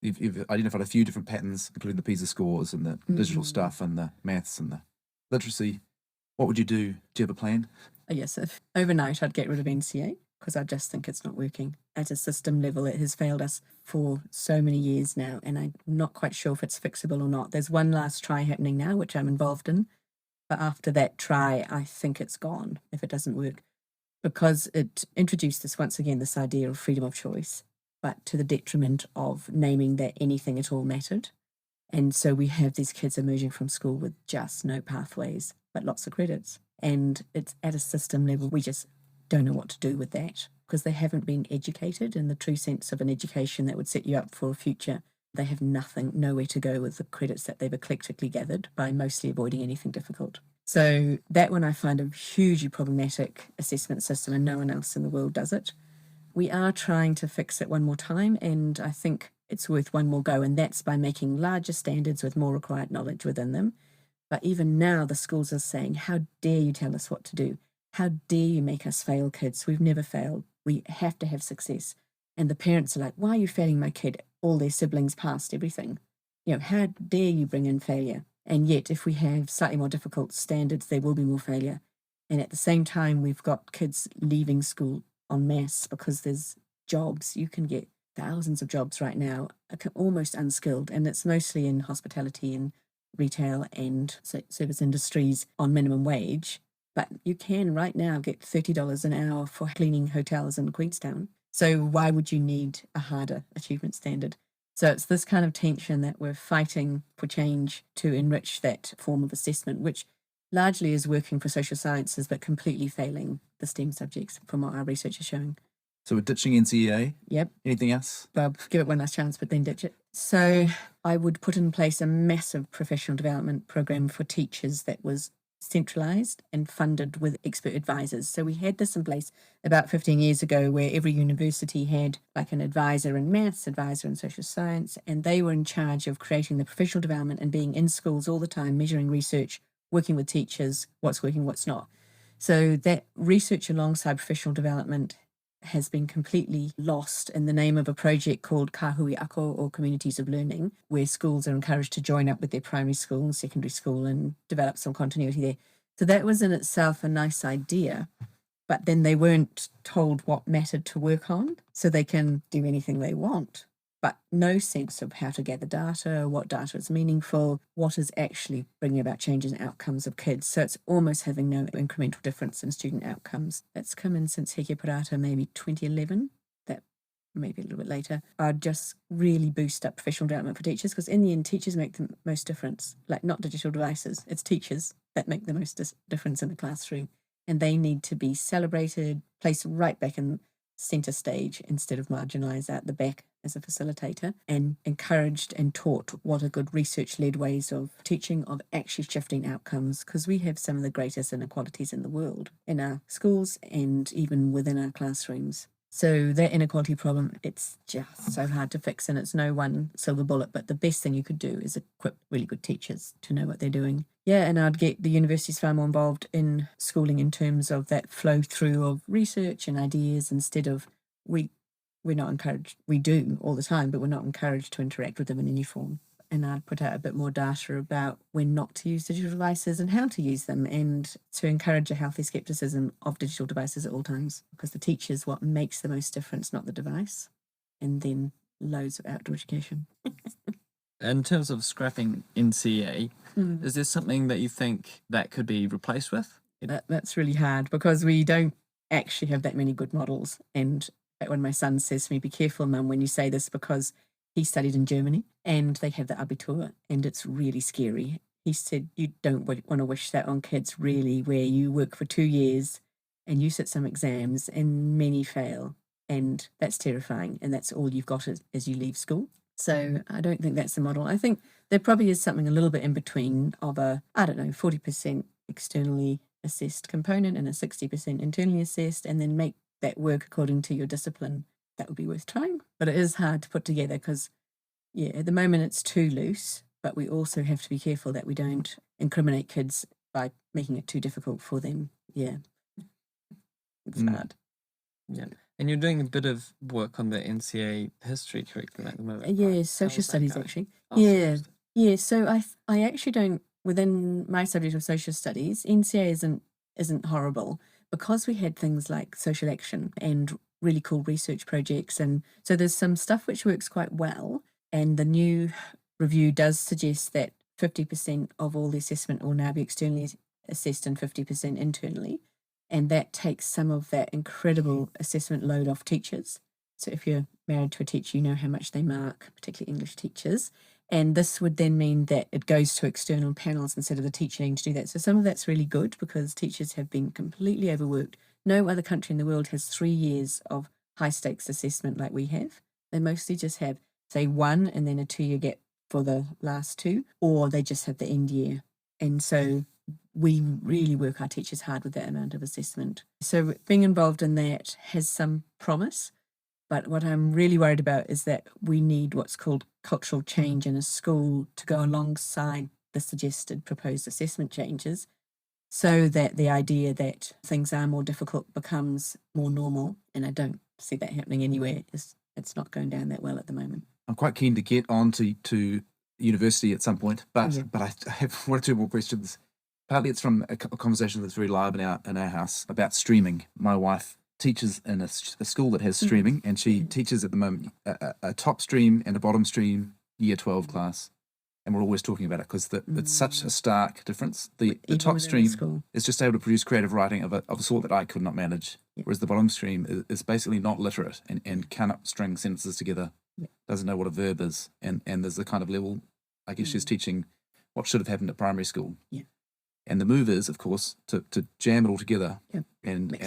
You've identified a few different patterns, including the PISA scores and the digital stuff and the maths and the literacy. What would you do? Do you have a plan? Yes, if overnight I'd get rid of NCA because I just think it's not working. At a system level, it has failed us for so many years now, and I'm not quite sure if it's fixable or not. There's one last try happening now, which I'm involved in, but after that try, I think it's gone if it doesn't work, because it introduced this idea of freedom of choice, but to the detriment of naming that anything at all mattered. And so we have these kids emerging from school with just no pathways, but lots of credits. And it's at a system level, we just don't know what to do with that because they haven't been educated in the true sense of an education that would set you up for a future. They have nowhere to go with the credits that they've eclectically gathered by mostly avoiding anything difficult. So that one I find a hugely problematic assessment system, and no one else in the world does it. We are trying to fix it one more time, and I think it's worth one more go, and that's by making larger standards with more required knowledge within them. But even now, the schools are saying, how dare you tell us what to do? How dare you make us fail kids? We've never failed. We have to have success. And the parents are like, why are you failing my kid? All their siblings passed everything. How dare you bring in failure? And yet, if we have slightly more difficult standards, there will be more failure. And at the same time, we've got kids leaving school en masse because there's jobs. You can get thousands of jobs right now, almost unskilled. And it's mostly in hospitality and retail and service industries on minimum wage. But you can right now get $30 an hour for cleaning hotels in Queenstown. So why would you need a harder achievement standard? So it's this kind of tension that we're fighting for change to enrich that form of assessment, which largely is working for social sciences, but completely failing the STEM subjects from what our research is showing. So we're ditching NCEA? Yep. Anything else? Well, give it one last chance, but then ditch it. So I would put in place a massive professional development program for teachers that was centralised and funded with expert advisors. So we had this in place about 15 years ago where every university had like an advisor in maths, advisor in social science, and they were in charge of creating the professional development and being in schools all the time, measuring research, working with teachers, what's working, what's not. So that research alongside professional development has been completely lost in the name of a project called Kahui Ako, or Communities of Learning, where schools are encouraged to join up with their primary school and secondary school and develop some continuity there. So that was in itself a nice idea, but then they weren't told what mattered to work on, so they can do anything they want, but no sense of how to gather data, what data is meaningful, what is actually bringing about changes in outcomes of kids. So it's almost having no incremental difference in student outcomes. That's come in since Heke Parata, maybe 2011, that maybe a little bit later. I'd just really boost up professional development for teachers, because in the end, teachers make the most difference, like not digital devices. It's teachers that make the most difference in the classroom. And they need to be celebrated, placed right back in centre stage instead of marginalised out the back as a facilitator, and encouraged and taught what are good research-led ways of teaching, of actually shifting outcomes, because we have some of the greatest inequalities in the world in our schools and even within our classrooms. So that inequality problem, it's just so hard to fix, and it's no one silver bullet, but the best thing you could do is equip really good teachers to know what they're doing. Yeah, and I'd get the universities far more involved in schooling in terms of that flow through of research and ideas, instead of we're not encouraged. We do all the time, but we're not encouraged to interact with them in any form. and I'd put out a bit more data about when not to use digital devices and how to use them, and to encourage a healthy skepticism of digital devices at all times, because the teacher is what makes the most difference, not the device. And then loads of outdoor education. In terms of scrapping NCA, is there something that you think that could be replaced with? That's really hard, because we don't actually have that many good models. And when my son says to me, "Be careful, Mum, when you say this," because he studied in Germany and they have the Abitur, and it's really scary. He said, "You don't want to wish that on kids, really, where you work for 2 years and you sit some exams and many fail. And that's terrifying. And that's all you've got as you leave school." So I don't think that's the model. I think there probably is something a little bit in between of a, 40% externally assessed component and a 60% internally assessed, and then make that work according to your discipline. That would be worth trying. But it is hard to put together because, at the moment it's too loose, but we also have to be careful that we don't incriminate kids by making it too difficult for them. Yeah. It's hard. Yeah. And you're doing a bit of work on the NCA history curriculum at the moment. Yeah, right? social studies actually. Oh, Yeah. social Yeah, so I actually don't, within my subject of social studies, NCA isn't horrible, because we had things like social action and really cool research projects, and so there's some stuff which works quite well. And the new review does suggest that 50% of all the assessment will now be externally assessed and 50% internally, and that takes some of that incredible assessment load off teachers. So if you're married to a teacher, you know how much they mark, particularly English teachers. And this would then mean that it goes to external panels instead of the teacher needing to do that. So some of that's really good, because teachers have been completely overworked. No other country in the world has 3 years of high stakes assessment like we have. They mostly just have, say, 1 and then a 2-year gap for the last 2, or they just have the end year. And so we really work our teachers hard with that amount of assessment. So being involved in that has some promise. But what I'm really worried about is that we need what's called cultural change in a school to go alongside the suggested proposed assessment changes, so that the idea that things are more difficult becomes more normal. And I don't see that happening anywhere. It's not going down that well at the moment. I'm quite keen to get on to university at some point, but I have one or two more questions. Partly it's from a conversation that's very live in our house about streaming. My wife teaches in a school that has streaming, and she teaches at the moment a top stream and a bottom stream year 12 class, and we're always talking about it because it's such a stark difference. The top stream is just able to produce creative writing of a sort that I could not manage, whereas the bottom stream is basically not literate and cannot string sentences together, doesn't know what a verb is, and there's the kind of level, I guess she's teaching what should have happened at primary school. And the move is, of course, to jam it all together, and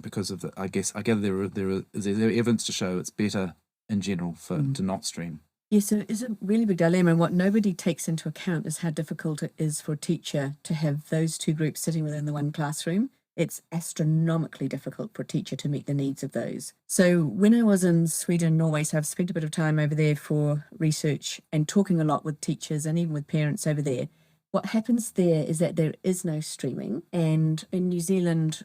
because of I gather there is evidence to show it's better in general to not stream. Yeah, so it's a really big dilemma, and what nobody takes into account is how difficult it is for a teacher to have those two groups sitting within the one classroom. It's astronomically difficult for a teacher to meet the needs of those. So when I was in Sweden and Norway, so I've spent a bit of time over there for research and talking a lot with teachers and even with parents over there. What happens there is that there is no streaming, and in New Zealand,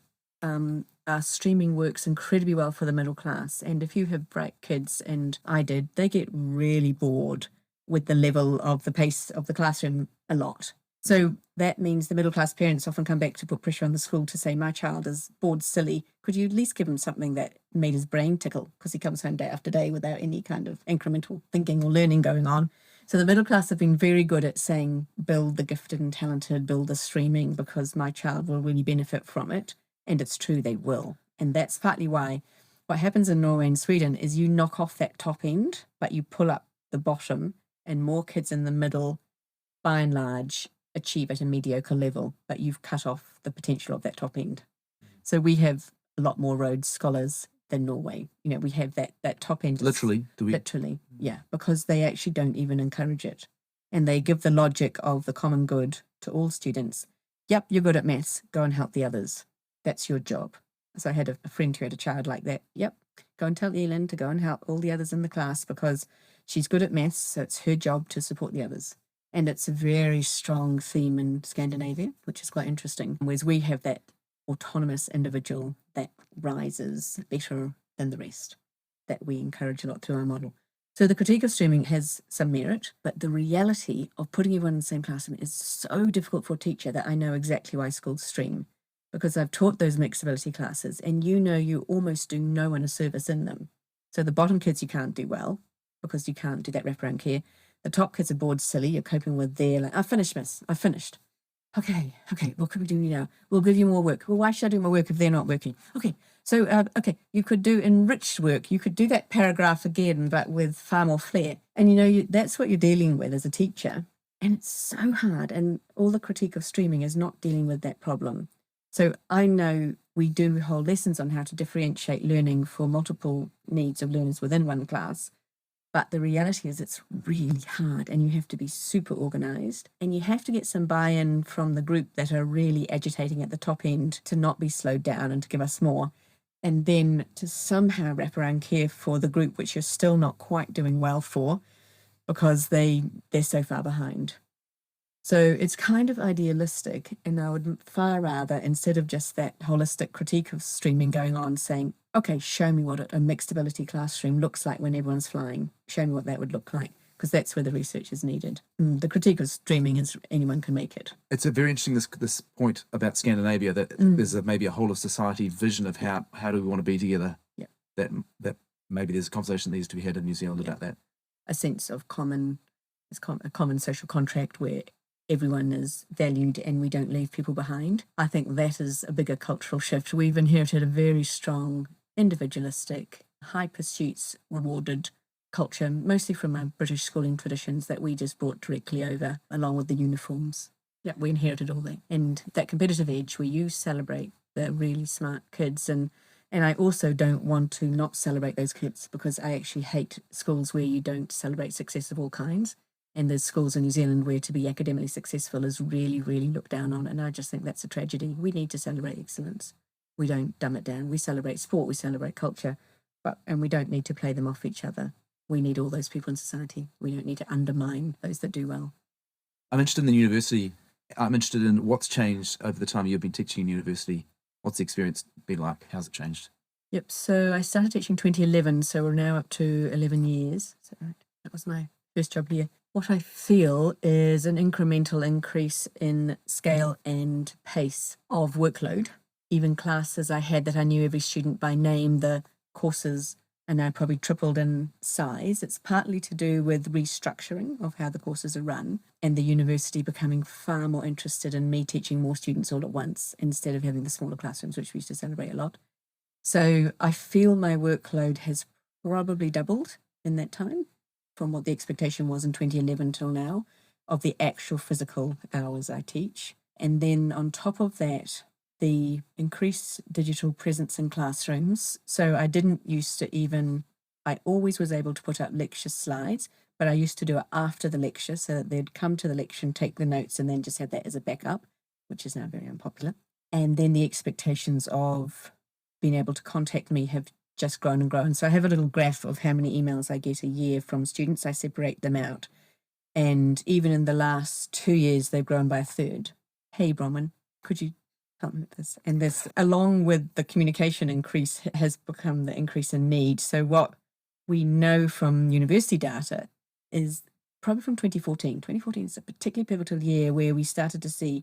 streaming works incredibly well for the middle class. And if you have bright kids, and I did, they get really bored with the level of the pace of the classroom a lot. So that means the middle class parents often come back to put pressure on the school to say, "My child is bored silly. Could you at least give him something that made his brain tickle?" Because he comes home day after day without any kind of incremental thinking or learning going on. So the middle class have been very good at saying, build the gifted and talented, build the streaming, because my child will really benefit from it. And it's true, they will. And that's partly why what happens in Norway and Sweden is you knock off that top end, but you pull up the bottom, and more kids in the middle, by and large, achieve at a mediocre level, but you've cut off the potential of that top end. So we have a lot more Rhodes Scholars than Norway. We have that top end. Literally, do we? Literally, yeah, because they actually don't even encourage it. And they give the logic of the common good to all students. Yep, you're good at maths. Go and help the others. That's your job. So I had a friend who had a child like that. Yep, go and tell Elin to go and help all the others in the class because she's good at maths, so it's her job to support the others. And it's a very strong theme in Scandinavia, which is quite interesting. Whereas we have that autonomous individual that rises better than the rest, that we encourage a lot through our model. So the critique of streaming has some merit, but the reality of putting everyone in the same classroom is so difficult for a teacher that I know exactly why schools stream, because I've taught those mixed ability classes, and you almost do no one a service in them. So the bottom kids you can't do well because you can't do that wraparound care. The top kids are bored silly. You're coping with their, like, I've finished, miss. I've finished. Okay, what can we do now? We'll give you more work. Well, why should I do more work if they're not working? Okay, so, you could do enriched work. You could do that paragraph again, but with far more flair. And, that's what you're dealing with as a teacher. And it's so hard. And all the critique of streaming is not dealing with that problem. So I know we do whole lessons on how to differentiate learning for multiple needs of learners within one class. But the reality is it's really hard, and you have to be super organised, and you have to get some buy-in from the group that are really agitating at the top end to not be slowed down and to give us more, and then to somehow wrap around care for the group which you're still not quite doing well for because they're so far behind. So it's kind of idealistic, and I would far rather, instead of just that holistic critique of streaming going on, saying, okay, show me what a mixed ability classroom looks like when everyone's flying. Show me what that would look like, because that's where the research is needed. The critique of streaming is anyone can make it. It's a very interesting, this point about Scandinavia, that there's maybe a whole of society vision of how do we want to be together. Yeah. That maybe there's a conversation that needs to be had in New Zealand about that. A sense of a common social contract where everyone is valued and we don't leave people behind. I think that is a bigger cultural shift. We've inherited a very strong, individualistic, high pursuits rewarded culture, mostly from our British schooling traditions that we just brought directly over, along with the uniforms. Yeah, we inherited all that. And that competitive edge where you celebrate the really smart kids, and I also don't want to not celebrate those kids, because I actually hate schools where you don't celebrate success of all kinds. And there's schools in New Zealand where to be academically successful is really, really looked down on. And I just think that's a tragedy. We need to celebrate excellence. We don't dumb it down. We celebrate sport, we celebrate culture, and we don't need to play them off each other. We need all those people in society. We don't need to undermine those that do well. I'm interested in the university. I'm interested in what's changed over the time you've been teaching in university. What's the experience been like? How's it changed? Yep. So I started teaching 2011, so we're now up to 11 years. So that was my first job here. What I feel is an incremental increase in scale and pace of workload. Even classes I had that I knew every student by name, the courses are now probably tripled in size. It's partly to do with restructuring of how the courses are run, and the university becoming far more interested in me teaching more students all at once instead of having the smaller classrooms, which we used to celebrate a lot. So I feel my workload has probably doubled in that time, from what the expectation was in 2011 till now, of the actual physical hours I teach. And then on top of that, the increased digital presence in classrooms. So I didn't used to I always was able to put up lecture slides, but I used to do it after the lecture so that they'd come to the lecture and take the notes and then just have that as a backup, which is now very unpopular. And then the expectations of being able to contact me have just grown and grown. So I have a little graph of how many emails I get a year from students. I separate them out. And even in the last 2 years, they've grown by a third. Hey, Bronwyn, could you help me with this? And this, along with the communication increase, has become the increase in need. So what we know from university data is probably from 2014. 2014 is a particularly pivotal year where we started to see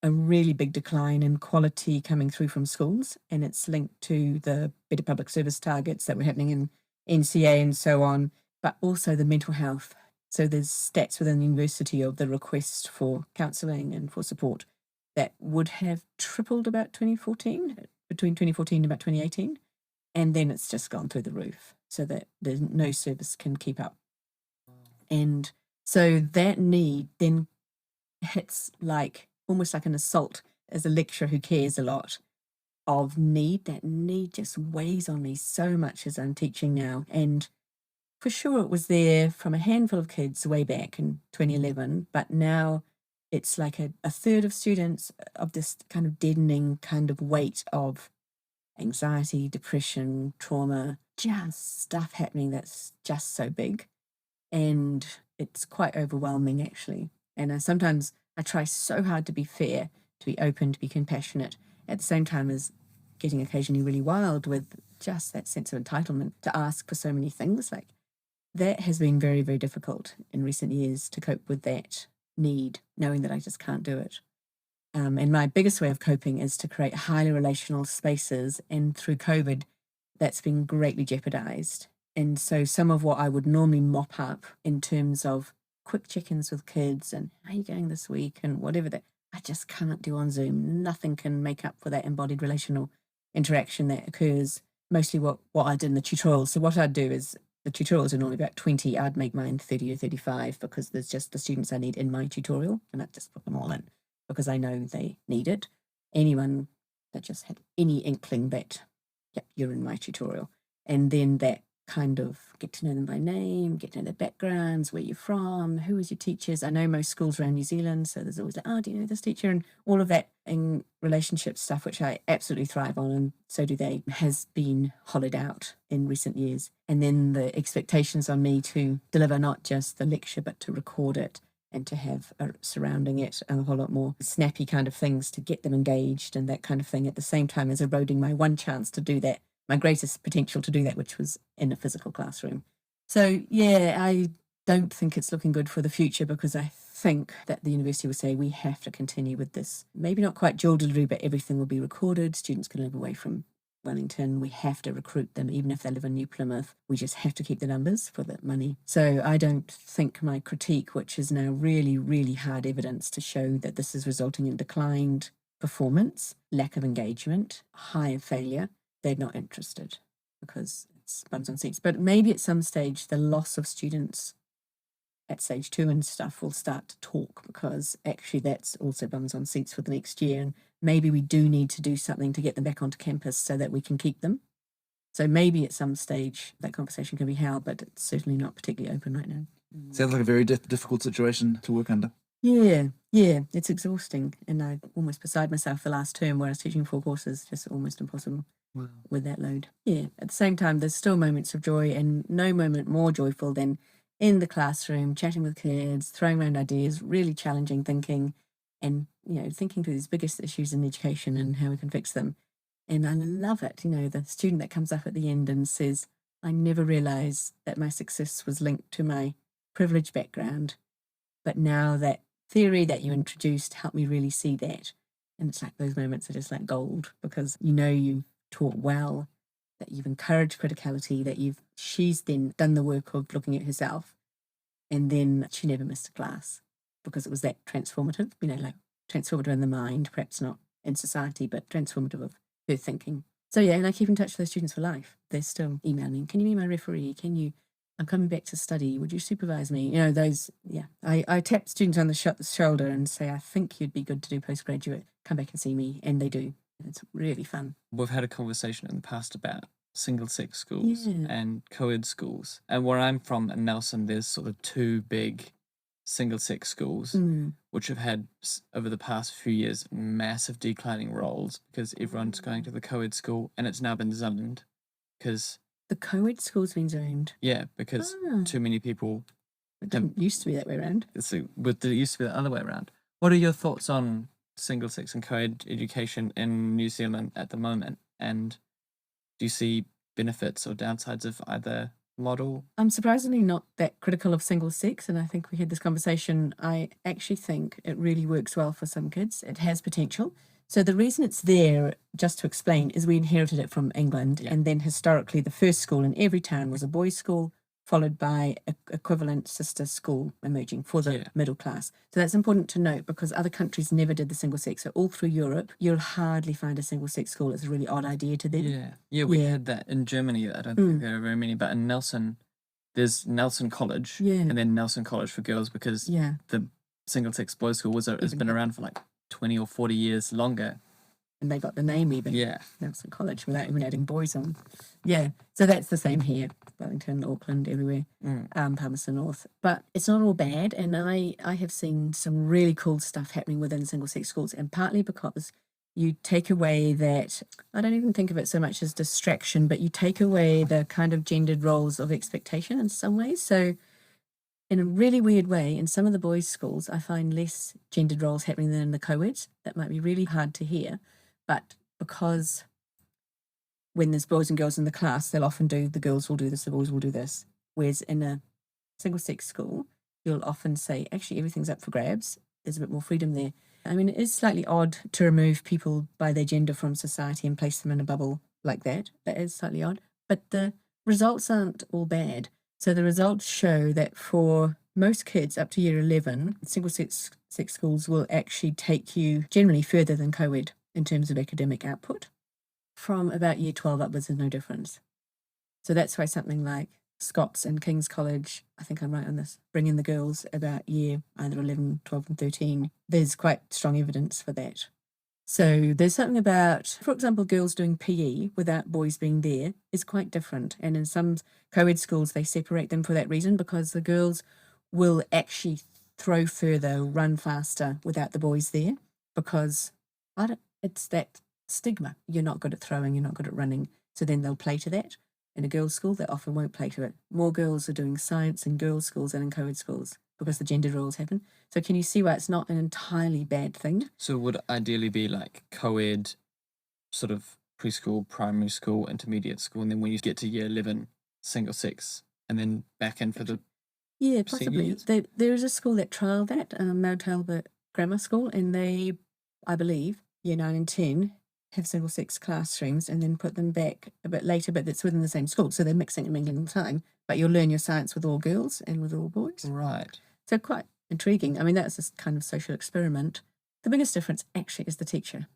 a really big decline in quality coming through from schools, and it's linked to the better public service targets that were happening in NCA and so on, but also the mental health. So there's stats within the university of the request for counselling and for support that would have tripled about between 2014 and about 2018, and then it's just gone through the roof, so that there's no service can keep up. And so that need then hits almost like an assault as a lecturer who cares a lot of need. That need just weighs on me so much as I'm teaching now. And for sure it was there from a handful of kids way back in 2011, but now it's like a third of students of this kind of deadening kind of weight of anxiety, depression, trauma, just stuff happening that's just so big. And it's quite overwhelming, actually. And sometimes I try so hard to be fair, to be open, to be compassionate, at the same time as getting occasionally really wild with just that sense of entitlement to ask for so many things. Like, that has been very, very difficult in recent years to cope with that need, knowing that I just can't do it. And my biggest way of coping is to create highly relational spaces. And through COVID, that's been greatly jeopardized. And so some of what I would normally mop up in terms of quick check-ins with kids and how are you going this week and whatever that, I just can't do on Zoom. Nothing can make up for that embodied relational interaction that occurs, mostly what I did in the tutorials. So what I'd do is, the tutorials are normally about 20, I'd make mine 30 or 35 because there's just the students I need in my tutorial, and I'd just put them all in because I know they need it. Anyone that just had any inkling that, yep, you're in my tutorial. And then that kind of get to know them by name, get to know their backgrounds, where you're from, who is your teachers. I know most schools around New Zealand, so there's always like, oh, do you know this teacher? And all of that in relationship stuff, which I absolutely thrive on, and so do they, has been hollowed out in recent years. And then the expectations on me to deliver not just the lecture, but to record it and to have surrounding it a whole lot more snappy kind of things to get them engaged and that kind of thing, at the same time as eroding my one chance to do that, my greatest potential to do that, which was in a physical classroom. So yeah, I don't think it's looking good for the future, because I think that the university will say we have to continue with this. Maybe not quite dual delivery, but everything will be recorded. Students can live away from Wellington. We have to recruit them, even if they live in New Plymouth. We just have to keep the numbers for the money. So I don't think my critique, which is now really, really hard evidence to show that this is resulting in declined performance, lack of engagement, higher failure, they're not interested because it's bums on seats. But maybe at some stage, the loss of students at stage 2 and stuff will start to talk, because actually that's also bums on seats for the next year. And maybe we do need to do something to get them back onto campus so that we can keep them. So maybe at some stage that conversation can be held, but it's certainly not particularly open right now. Sounds like a very difficult situation to work under. Yeah, it's exhausting. And I'm almost beside myself the last term where I was teaching 4 courses, just almost impossible. Wow. With that load. Yeah, at the same time, there's still moments of joy, and no moment more joyful than in the classroom, chatting with kids, throwing around ideas, really challenging thinking, and, thinking through these biggest issues in education and how we can fix them. And I love it, the student that comes up at the end and says, I never realised that my success was linked to my privileged background, but now that theory that you introduced helped me really see that. And it's like those moments are just like gold, because you taught well, that you've encouraged criticality, that she's then done the work of looking at herself, and then she never missed a class because it was that transformative, like transformative in the mind, perhaps not in society, but transformative of her thinking. So yeah, and I keep in touch with those students for life. They're still emailing, can you be my referee? I'm coming back to study, would you supervise me? I tap students on the shoulder and say, I think you'd be good to do postgraduate, come back and see me, and they do. It's really fun. We've had a conversation in the past about single-sex schools and co-ed schools. And where I'm from in Nelson, there's sort of 2 big single-sex schools, which have had, over the past few years, massive declining roles because everyone's going to the co-ed school, and it's now been zoned because... The co-ed school's been zoned? Yeah, because too many people... It didn't used to be that way around. It used to be the other way around. What are your thoughts on single-sex and co-ed education in New Zealand at the moment, and do you see benefits or downsides of either model? I'm surprisingly not that critical of single-sex, and I think we had this conversation. I actually think it really works well for some kids. It has potential. So the reason it's there, just to explain, is we inherited it from England, and then historically the first school in every town was a boys' school, followed by an equivalent sister school emerging for the middle class. So that's important to note, because other countries never did the single sex. So all through Europe, you'll hardly find a single sex school. It's a really odd idea to them. We had that in Germany. I don't think there are very many, but in Nelson, there's Nelson College, and then Nelson College for girls, because the single sex boys school has been around for like 20 or 40 years longer. And they got the name even. Nelson College, without even adding boys on. So that's the same here. Wellington, Auckland, everywhere. Palmerston North. But it's not all bad, and I have seen some really cool stuff happening within single-sex schools, and partly because you take away that, I don't even think of it so much as distraction, but you take away the kind of gendered roles of expectation in some ways. So in a really weird way, in some of the boys' schools, I find less gendered roles happening than in the co-eds. That might be really hard to hear. But because when there's boys and girls in the class, they'll often do, the girls will do this, the boys will do this. Whereas in a single-sex school, you'll often say, actually, everything's up for grabs. There's a bit more freedom there. I mean, it is slightly odd to remove people by their gender from society and place them in a bubble like that. That is slightly odd. But the results aren't all bad. So the results show that for most kids up to year 11, single-sex schools will actually take you generally further than co-ed in terms of academic output. From about year 12 upwards, there's no difference. So that's why something like Scots and King's College, I think I'm right on this, bring in the girls about year either 11, 12 and 13. There's quite strong evidence for that. So there's something about, for example, girls doing PE without boys being there is quite different. And in some co-ed schools, they separate them for that reason, because the girls will actually throw further, run faster without the boys there, because it's that stigma. You're not good at throwing, you're not good at running. So then they'll play to that. In a girls' school, they often won't play to it. More girls are doing science in girls' schools than in co-ed schools because the gender roles happen. So can you see why it's not an entirely bad thing? So it would ideally be like co-ed, sort of preschool, primary school, intermediate school, and then when you get to year 11, single sex, and then back in for the Yeah, possibly. seniors? There is a school that trialled that, Mount Talbot Grammar School, and they, I believe, year 9 and 10, have single-sex classrooms and then put them back a bit later, but it's within the same school, so they're mixing and mingling all the time. But you'll learn your science with all girls and with all boys. Right. So quite intriguing. I mean, that's a kind of social experiment. The biggest difference actually is the teacher.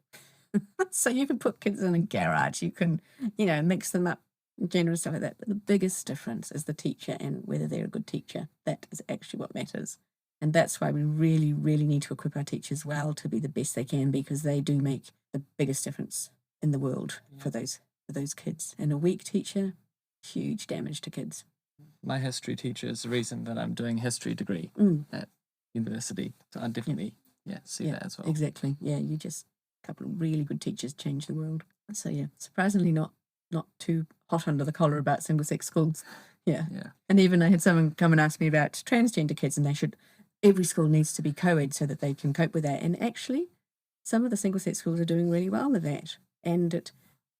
So you can put kids in a garage, you can, mix them up, gender and stuff like that. But the biggest difference is the teacher and whether they're a good teacher. That is actually what matters. And that's why we really, really need to equip our teachers well to be the best they can, because they do make the biggest difference in the world for those kids. And a weak teacher, huge damage to kids. My history teacher is the reason that I'm doing a history degree at university. So I definitely see that as well. Exactly. Yeah, a couple of really good teachers change the world. So yeah, surprisingly not too hot under the collar about single-sex schools. Yeah. And even I had someone come and ask me about transgender kids, and every school needs to be co-ed so that they can cope with that. And actually, some of the single-sex schools are doing really well with that. And it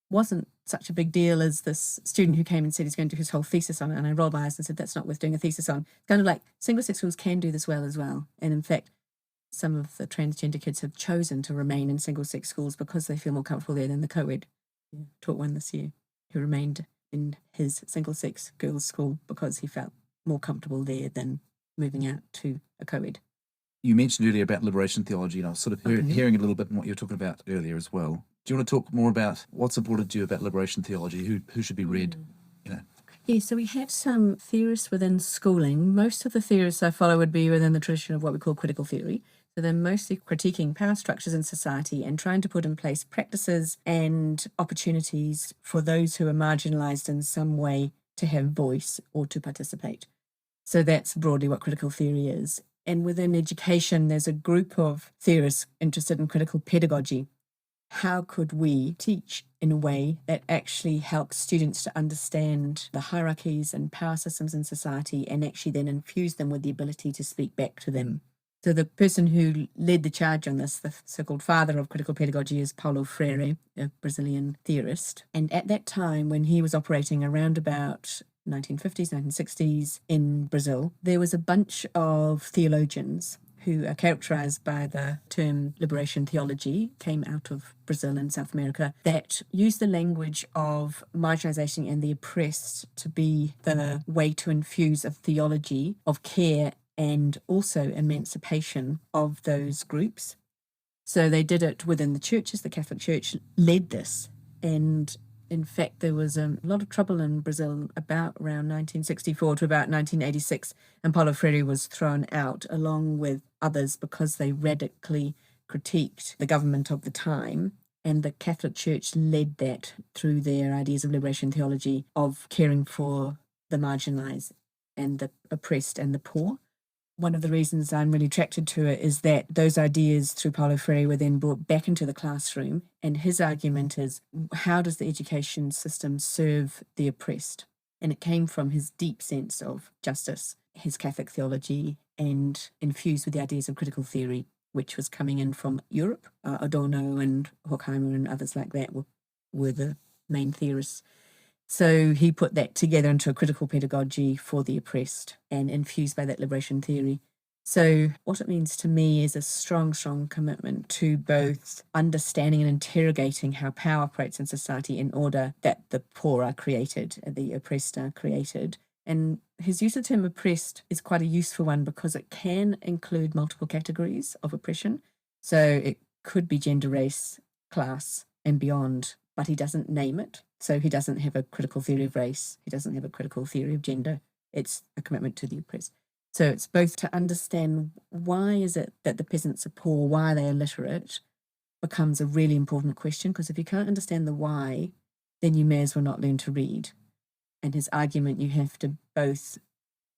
wasn't such a big deal as this student who came and said he's going to do his whole thesis on it. And I rolled my eyes and said, that's not worth doing a thesis on. Kind of like single-sex schools can do this well as well. And in fact, some of the transgender kids have chosen to remain in single-sex schools because they feel more comfortable there than the co-ed. Taught one this year who remained in his single-sex girls' school because he felt more comfortable there than moving out to a co-ed. You mentioned earlier about liberation theology, and I was sort of hearing a little bit in what you were talking about earlier as well. Do you want to talk more about what's important to you about liberation theology? Who should be read? Yeah, so we have some theorists within schooling. Most of the theorists I follow would be within the tradition of what we call critical theory. So they're mostly critiquing power structures in society and trying to put in place practices and opportunities for those who are marginalised in some way to have voice or to participate. So that's broadly what critical theory is. And within education, there's a group of theorists interested in critical pedagogy. How could we teach in a way that actually helps students to understand the hierarchies and power systems in society and actually then infuse them with the ability to speak back to them? So the person who led the charge on this, the so-called father of critical pedagogy, is Paulo Freire, a Brazilian theorist. And at that time, when he was operating around about 1950s, 1960s in Brazil, there was a bunch of theologians who are characterized by the term liberation theology, came out of Brazil and South America, that used the language of marginalization and the oppressed to be the way to infuse a theology of care and also emancipation of those groups. So they did it within the churches. The Catholic Church led this. And in fact, there was a lot of trouble in Brazil about around 1964 to about 1986, and Paulo Freire was thrown out along with others because they radically critiqued the government of the time, and the Catholic Church led that through their ideas of liberation theology of caring for the marginalised and the oppressed and the poor. One of the reasons I'm really attracted to it is that those ideas through Paulo Freire were then brought back into the classroom, and his argument is, how does the education system serve the oppressed? And it came from his deep sense of justice, his Catholic theology, and infused with the ideas of critical theory, which was coming in from Europe. Adorno and Horkheimer and others like that were the main theorists. So he put that together into a critical pedagogy for the oppressed and infused by that liberation theory. So what it means to me is a strong, strong commitment to both understanding and interrogating how power operates in society in order that the poor are created, the oppressed are created. And his use of the term oppressed is quite a useful one because it can include multiple categories of oppression. So it could be gender, race, class, and beyond, but he doesn't name it. So he doesn't have a critical theory of race. He doesn't have a critical theory of gender. It's a commitment to the oppressed. So it's both to understand why is it that the peasants are poor, why they are illiterate, becomes a really important question, because if you can't understand the why, then you may as well not learn to read. And his argument, you have to both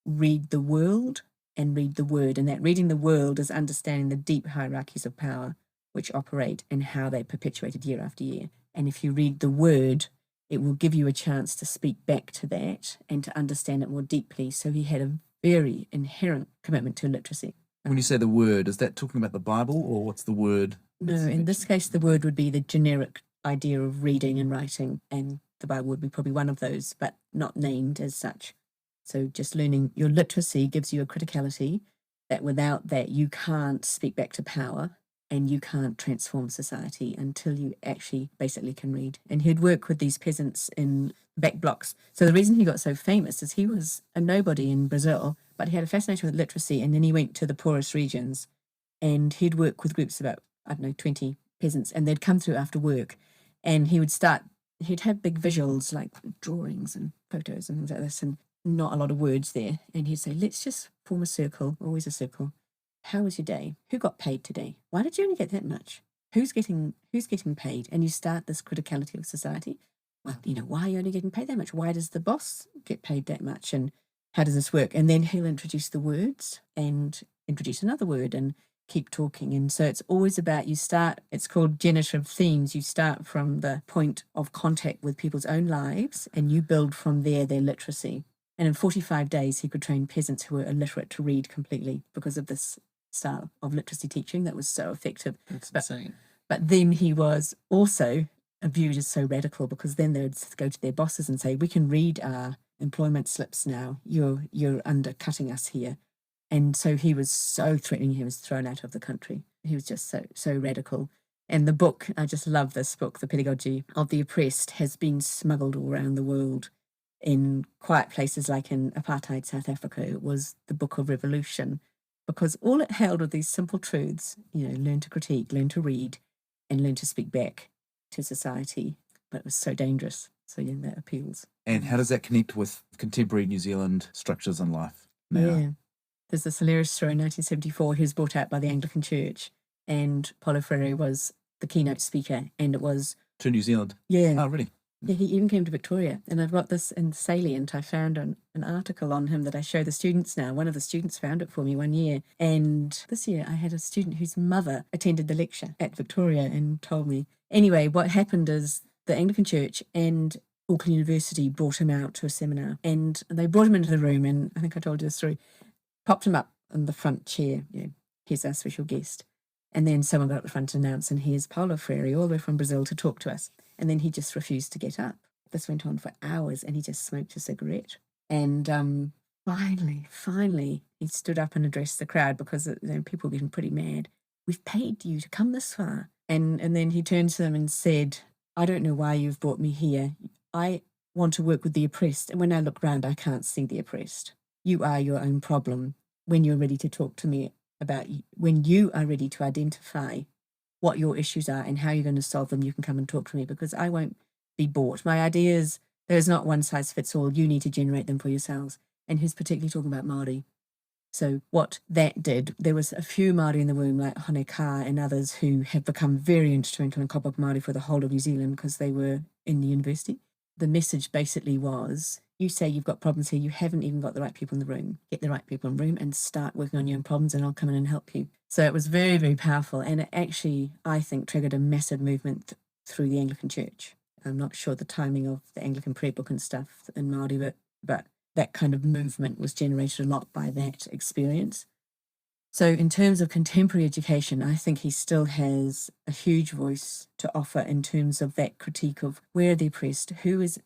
read the world and read the word. And that reading the world is understanding the deep hierarchies of power which operate and how they're perpetuated year after year. And if you read the word, it will give you a chance to speak back to that and to understand it more deeply. So he had a very inherent commitment to literacy. When you say the word, is that talking about the Bible, or what's the word? No, in this case, the word would be the generic idea of reading and writing, and the Bible would be probably one of those, but not named as such. So just learning your literacy gives you a criticality that without that you can't speak back to power and you can't transform society until you actually basically can read. And he'd work with these peasants in back blocks. So the reason he got so famous is he was a nobody in Brazil, but he had a fascination with literacy, and then he went to the poorest regions and he'd work with groups of about, 20 peasants, and they'd come through after work, and he'd have big visuals like drawings and photos and things like this, and not a lot of words there. And he'd say, let's just form a circle, always a circle. How was your day? Who got paid today? Why did you only get that much? Who's getting paid? And you start this criticality of society. Well, why are you only getting paid that much? Why does the boss get paid that much? And how does this work? And then he'll introduce the words and introduce another word and keep talking. And so it's always about, it's called generative themes. You start from the point of contact with people's own lives and you build from there their literacy. And in 45 days, he could train peasants who were illiterate to read completely because of this style of literacy teaching that was so effective. That's insane. But then he was also viewed as so radical, because then they would go to their bosses and say, we can read our employment slips now. You're undercutting us here. And so he was so threatening. He was thrown out of the country. He was just so radical. And the book, I just love this book, The Pedagogy of the Oppressed, has been smuggled all around the world in quiet places like in apartheid South Africa. It was the book of revolution, because all it held were these simple truths, learn to critique, learn to read, and learn to speak back to society. But it was so dangerous. So that appeals. And how does that connect with contemporary New Zealand structures and life now? Yeah. There's this hilarious story in 1974. He was brought out by the Anglican Church, and Paulo Freire was the keynote speaker, and it was... To New Zealand? Yeah. Oh, really? Yeah, he even came to Victoria. And I've got this in Salient. I found an article on him that I show the students now. One of the students found it for me one year. And this year I had a student whose mother attended the lecture at Victoria and told me. Anyway, what happened is the Anglican Church and Auckland University brought him out to a seminar. And they brought him into the room, and I think I told you the story, popped him up in the front chair. Here's our special guest. And then someone got up the front to announce, and here's Paulo Freire, all the way from Brazil, to talk to us. And then he just refused to get up. This went on for hours, and he just smoked a cigarette. And finally, he stood up and addressed the crowd, because people were getting pretty mad. We've paid you to come this far. And then he turned to them and said, I don't know why you've brought me here. I want to work with the oppressed. And when I look round, I can't see the oppressed. You are your own problem. When you're ready to talk to me about, when you are ready to identify what your issues are and how you're going to solve them, you can come and talk to me, because I won't be bought. My ideas, there's not one size fits all. You need to generate them for yourselves. And he's particularly talking about Māori. So what that did, there was a few Māori in the room, like Honeka and others, who have become very instrumental in Kaupapa Māori for the whole of New Zealand, because they were in the university. The message basically was, you say you've got problems here, you haven't even got the right people in the room. Get the right people in the room and start working on your own problems, and I'll come in and help you. So it was very, very powerful, and it actually, I think, triggered a massive movement through the Anglican Church. I'm not sure the timing of the Anglican prayer book and stuff in Māori, but that kind of movement was generated a lot by that experience. So in terms of contemporary education, I think he still has a huge voice to offer in terms of that critique of where are the oppressed, who is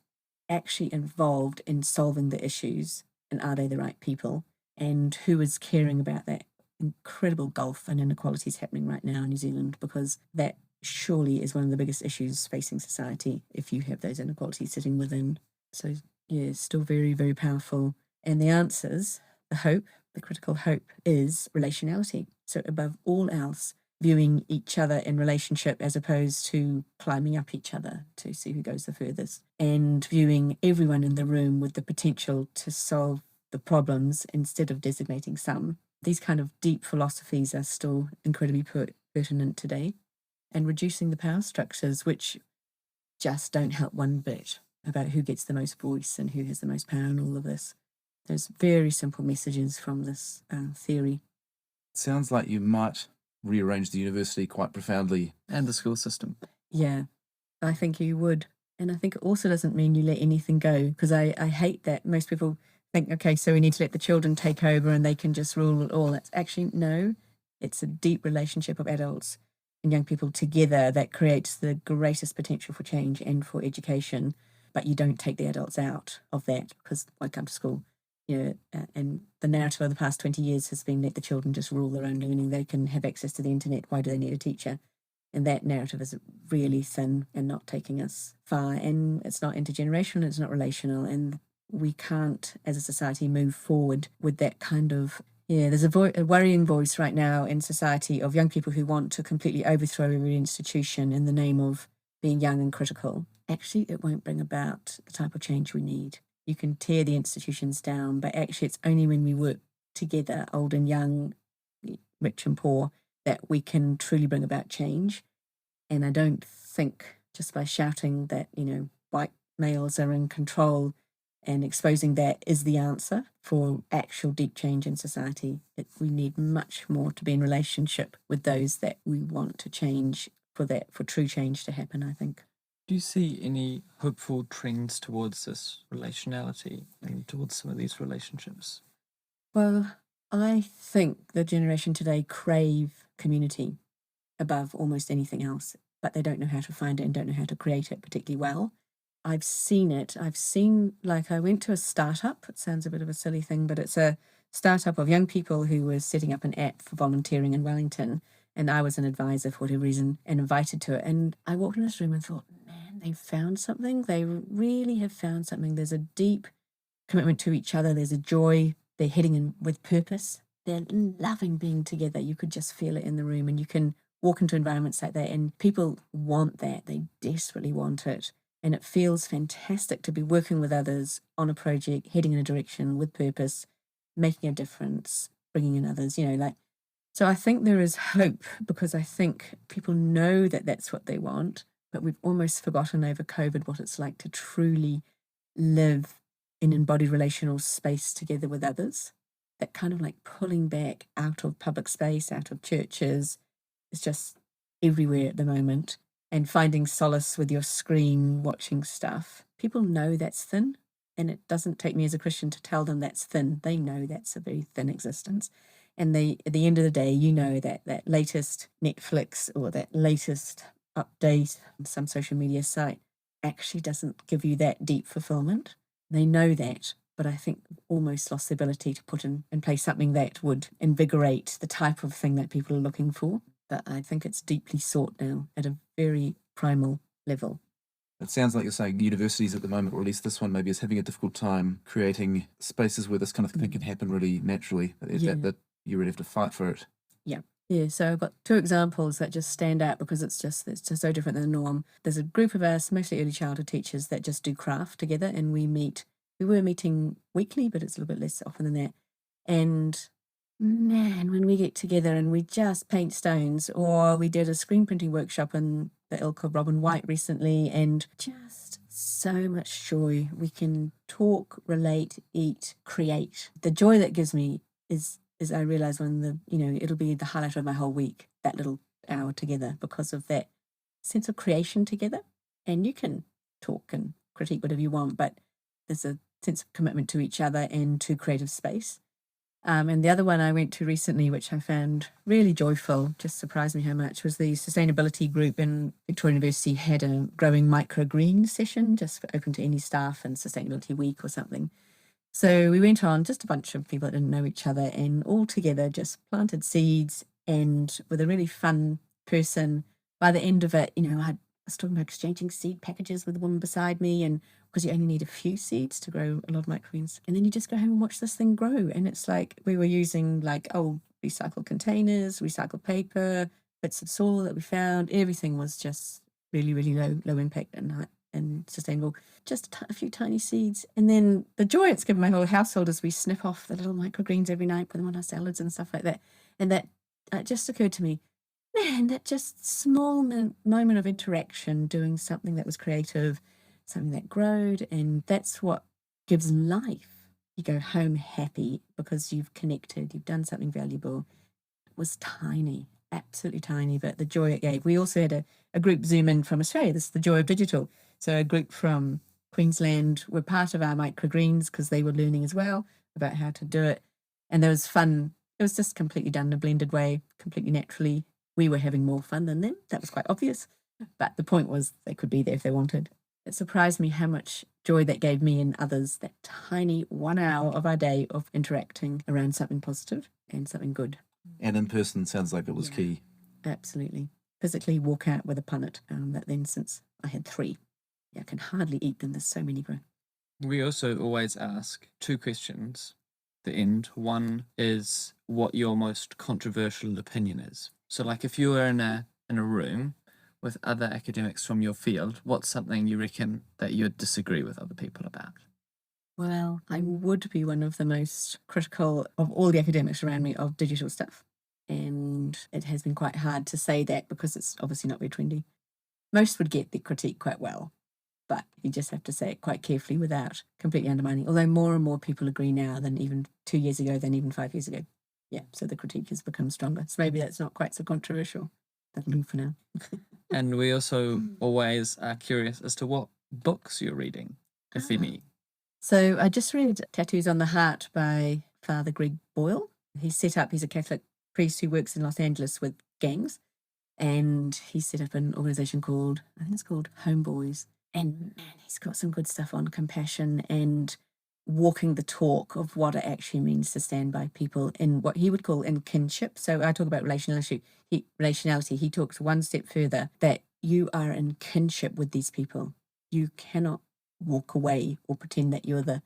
actually involved in solving the issues, and are they the right people, and who is caring about that incredible gulf and inequalities happening right now in New Zealand, because that surely is one of the biggest issues facing society if you have those inequalities sitting within. So yeah, still very, very powerful. And the answers, the hope, the critical hope is relationality. So above all else, viewing each other in relationship as opposed to climbing up each other to see who goes the furthest, and viewing everyone in the room with the potential to solve the problems instead of designating some. These kind of deep philosophies are still incredibly pertinent today, and reducing the power structures, which just don't help one bit about who gets the most voice and who has the most power in all of this. There's very simple messages from this theory. Sounds like you might rearrange the university quite profoundly. And the school system. Yeah, I think you would. And I think it also doesn't mean you let anything go, because I hate that most people think, okay, so we need to let the children take over and they can just rule it all. That's actually, no, it's a deep relationship of adults and young people together that creates the greatest potential for change and for education. But you don't take the adults out of that, because why come to school? And the narrative of the past 20 years has been let the children just rule their own learning. They can have access to the internet. Why do they need a teacher? And that narrative is really thin and not taking us far. And it's not intergenerational, it's not relational. And we can't, as a society, move forward with that kind of, there's a worrying voice right now in society of young people who want to completely overthrow every institution in the name of being young and critical. Actually, it won't bring about the type of change we need. You can tear the institutions down, but actually it's only when we work together, old and young, rich and poor, that we can truly bring about change. And I don't think just by shouting that, white males are in control and exposing that is the answer for actual deep change in society. We need much more to be in relationship with those that we want to change for true change to happen, I think. Do you see any hopeful trends towards this relationality and towards some of these relationships? Well, I think the generation today crave community above almost anything else, but they don't know how to find it and don't know how to create it particularly well. I've seen it. I went to a startup. It sounds a bit of a silly thing, but it's a startup of young people who were setting up an app for volunteering in Wellington. And I was an advisor for whatever reason and invited to it. And I walked in this room and thought, man, they've found something. They really have found something. There's a deep commitment to each other. There's a joy. They're heading in with purpose. They're loving being together. You could just feel it in the room, and you can walk into environments like that and people want that. They desperately want it. And it feels fantastic to be working with others on a project, heading in a direction with purpose, making a difference, bringing in others, So I think there is hope, because I think people know that that's what they want, but we've almost forgotten over COVID what it's like to truly live in embodied relational space together with others. That kind of like pulling back out of public space, out of churches, is just everywhere at the moment. And finding solace with your screen, watching stuff. People know that's thin, and it doesn't take me as a Christian to tell them that's thin. They know that's a very thin existence. And at the end of the day, that latest Netflix or that latest update on some social media site actually doesn't give you that deep fulfillment. They know that, but I think almost lost the ability to put in place something that would invigorate the type of thing that people are looking for. But I think it's deeply sought now at a very primal level. It sounds like you're saying universities at the moment, or at least this one maybe, is having a difficult time creating spaces where this kind of thing can happen really naturally, that you really have to fight for it. Yeah, so I've got two examples that just stand out because it's just so different than the norm. There's a group of us, mostly early childhood teachers, that just do craft together, and we were meeting weekly, but it's a little bit less often than that. And man, when we get together and we just paint stones, or we did a screen printing workshop in the ilk of Bronwyn Wood recently, and just so much joy. We can talk, relate, eat, create. The joy that gives me is I realise when it'll be the highlight of my whole week, that little hour together, because of that sense of creation together. And you can talk and critique whatever you want, but there's a sense of commitment to each other and to creative space. And the other one I went to recently, which I found really joyful, just surprised me how much, was the sustainability group in Victoria University had a growing microgreen session, just open to any staff, and Sustainability Week or something. So we went on, just a bunch of people that didn't know each other, and all together just planted seeds. And with a really fun person, by the end of it, I was talking about exchanging seed packages with the woman beside me, and because you only need a few seeds to grow a lot of microgreens, and then you just go home and watch this thing grow. And it's like we were using old recycled containers, recycled paper, bits of soil that we found. Everything was just really, really low impact and sustainable. Just a few tiny seeds. And then the joy it's given my whole household as we snip off the little microgreens every night, put them on our salads and stuff like that. And that it just occurred to me, man, that just small moment of interaction, doing something that was creative, something that growed, and that's what gives life. You go home happy because you've connected, you've done something valuable. It was tiny, absolutely tiny, but the joy it gave. We also had a group Zoom in from Australia. This is the joy of digital. So a group from Queensland were part of our microgreens because they were learning as well about how to do it. And there was fun. It was just completely done in a blended way, completely naturally. We were having more fun than them. That was quite obvious. But the point was they could be there if they wanted. It surprised me how much joy that gave me and others, that tiny 1 hour of our day of interacting around something positive and something good. And in person sounds like it was key. Absolutely. Physically walk out with a punnet. That then, since I had 3, I can hardly eat them. There's so many. We also always ask 2 questions at the end. One is what your most controversial opinion is. So if you were in a room with other academics from your field, what's something you reckon that you'd disagree with other people about? Well, I would be one of the most critical of all the academics around me of digital stuff. And it has been quite hard to say that because it's obviously not very trendy. Most would get the critique quite well, but you just have to say it quite carefully without completely undermining. Although more and more people agree now than even 2 years ago, than even 5 years ago. Yeah, so the critique has become stronger. So maybe that's not quite so controversial. That'll do for now. And we also always are curious as to what books you're reading, if any. So I just read Tattoos on the Heart by Father Greg Boyle. He's a Catholic priest who works in Los Angeles with gangs. And he set up an organization called Homeboys. And man, he's got some good stuff on compassion and walking the talk of what it actually means to stand by people in what he would call in kinship. So I talk about relationality. He talks one step further, that you are in kinship with these people. You cannot walk away or pretend that you're the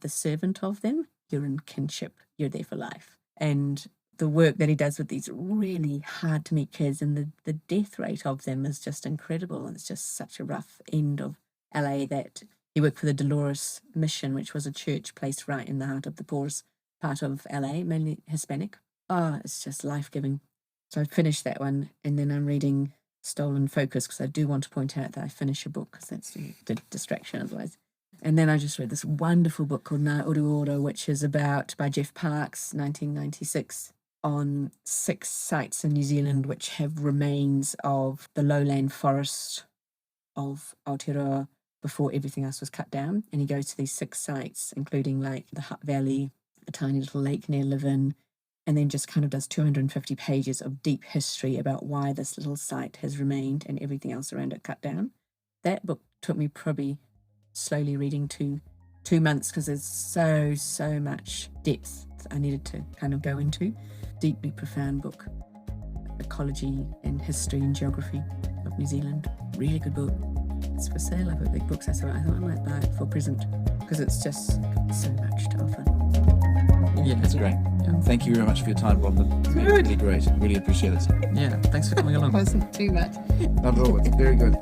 servant of them. You're in kinship. You're there for life. And the work that he does with these really hard to meet kids, and the death rate of them is just incredible. And it's just such a rough end of LA that he worked for the Dolores Mission, which was a church placed right in the heart of the poorest part of LA, mainly Hispanic. Oh, it's just life-giving. So I finished that one, and then I'm reading Stolen Focus because I do want to point out that I finish a book because that's the distraction otherwise. And then I just read this wonderful book called Na Uruoro, which is by Jeff Parks, 1996, on 6 sites in New Zealand which have remains of the lowland forest of Aotearoa before everything else was cut down. And he goes to these 6 sites, including the Hutt Valley, a tiny little lake near Livin, and then just kind of does 250 pages of deep history about why this little site has remained and everything else around it cut down. That book took me probably slowly reading 2 months because there's so much depth I needed to kind of go into. Deeply profound book. Ecology and history and geography of New Zealand. Really good book. It's for sale up at Big Books. I thought I might buy it for a present because it's just so much to offer. Yeah, that's great. Yeah. Thank you very much for your time, Bronwyn. It's been really great. Really appreciate it. Yeah, thanks for coming along. It wasn't too much. Not at all. It's very good.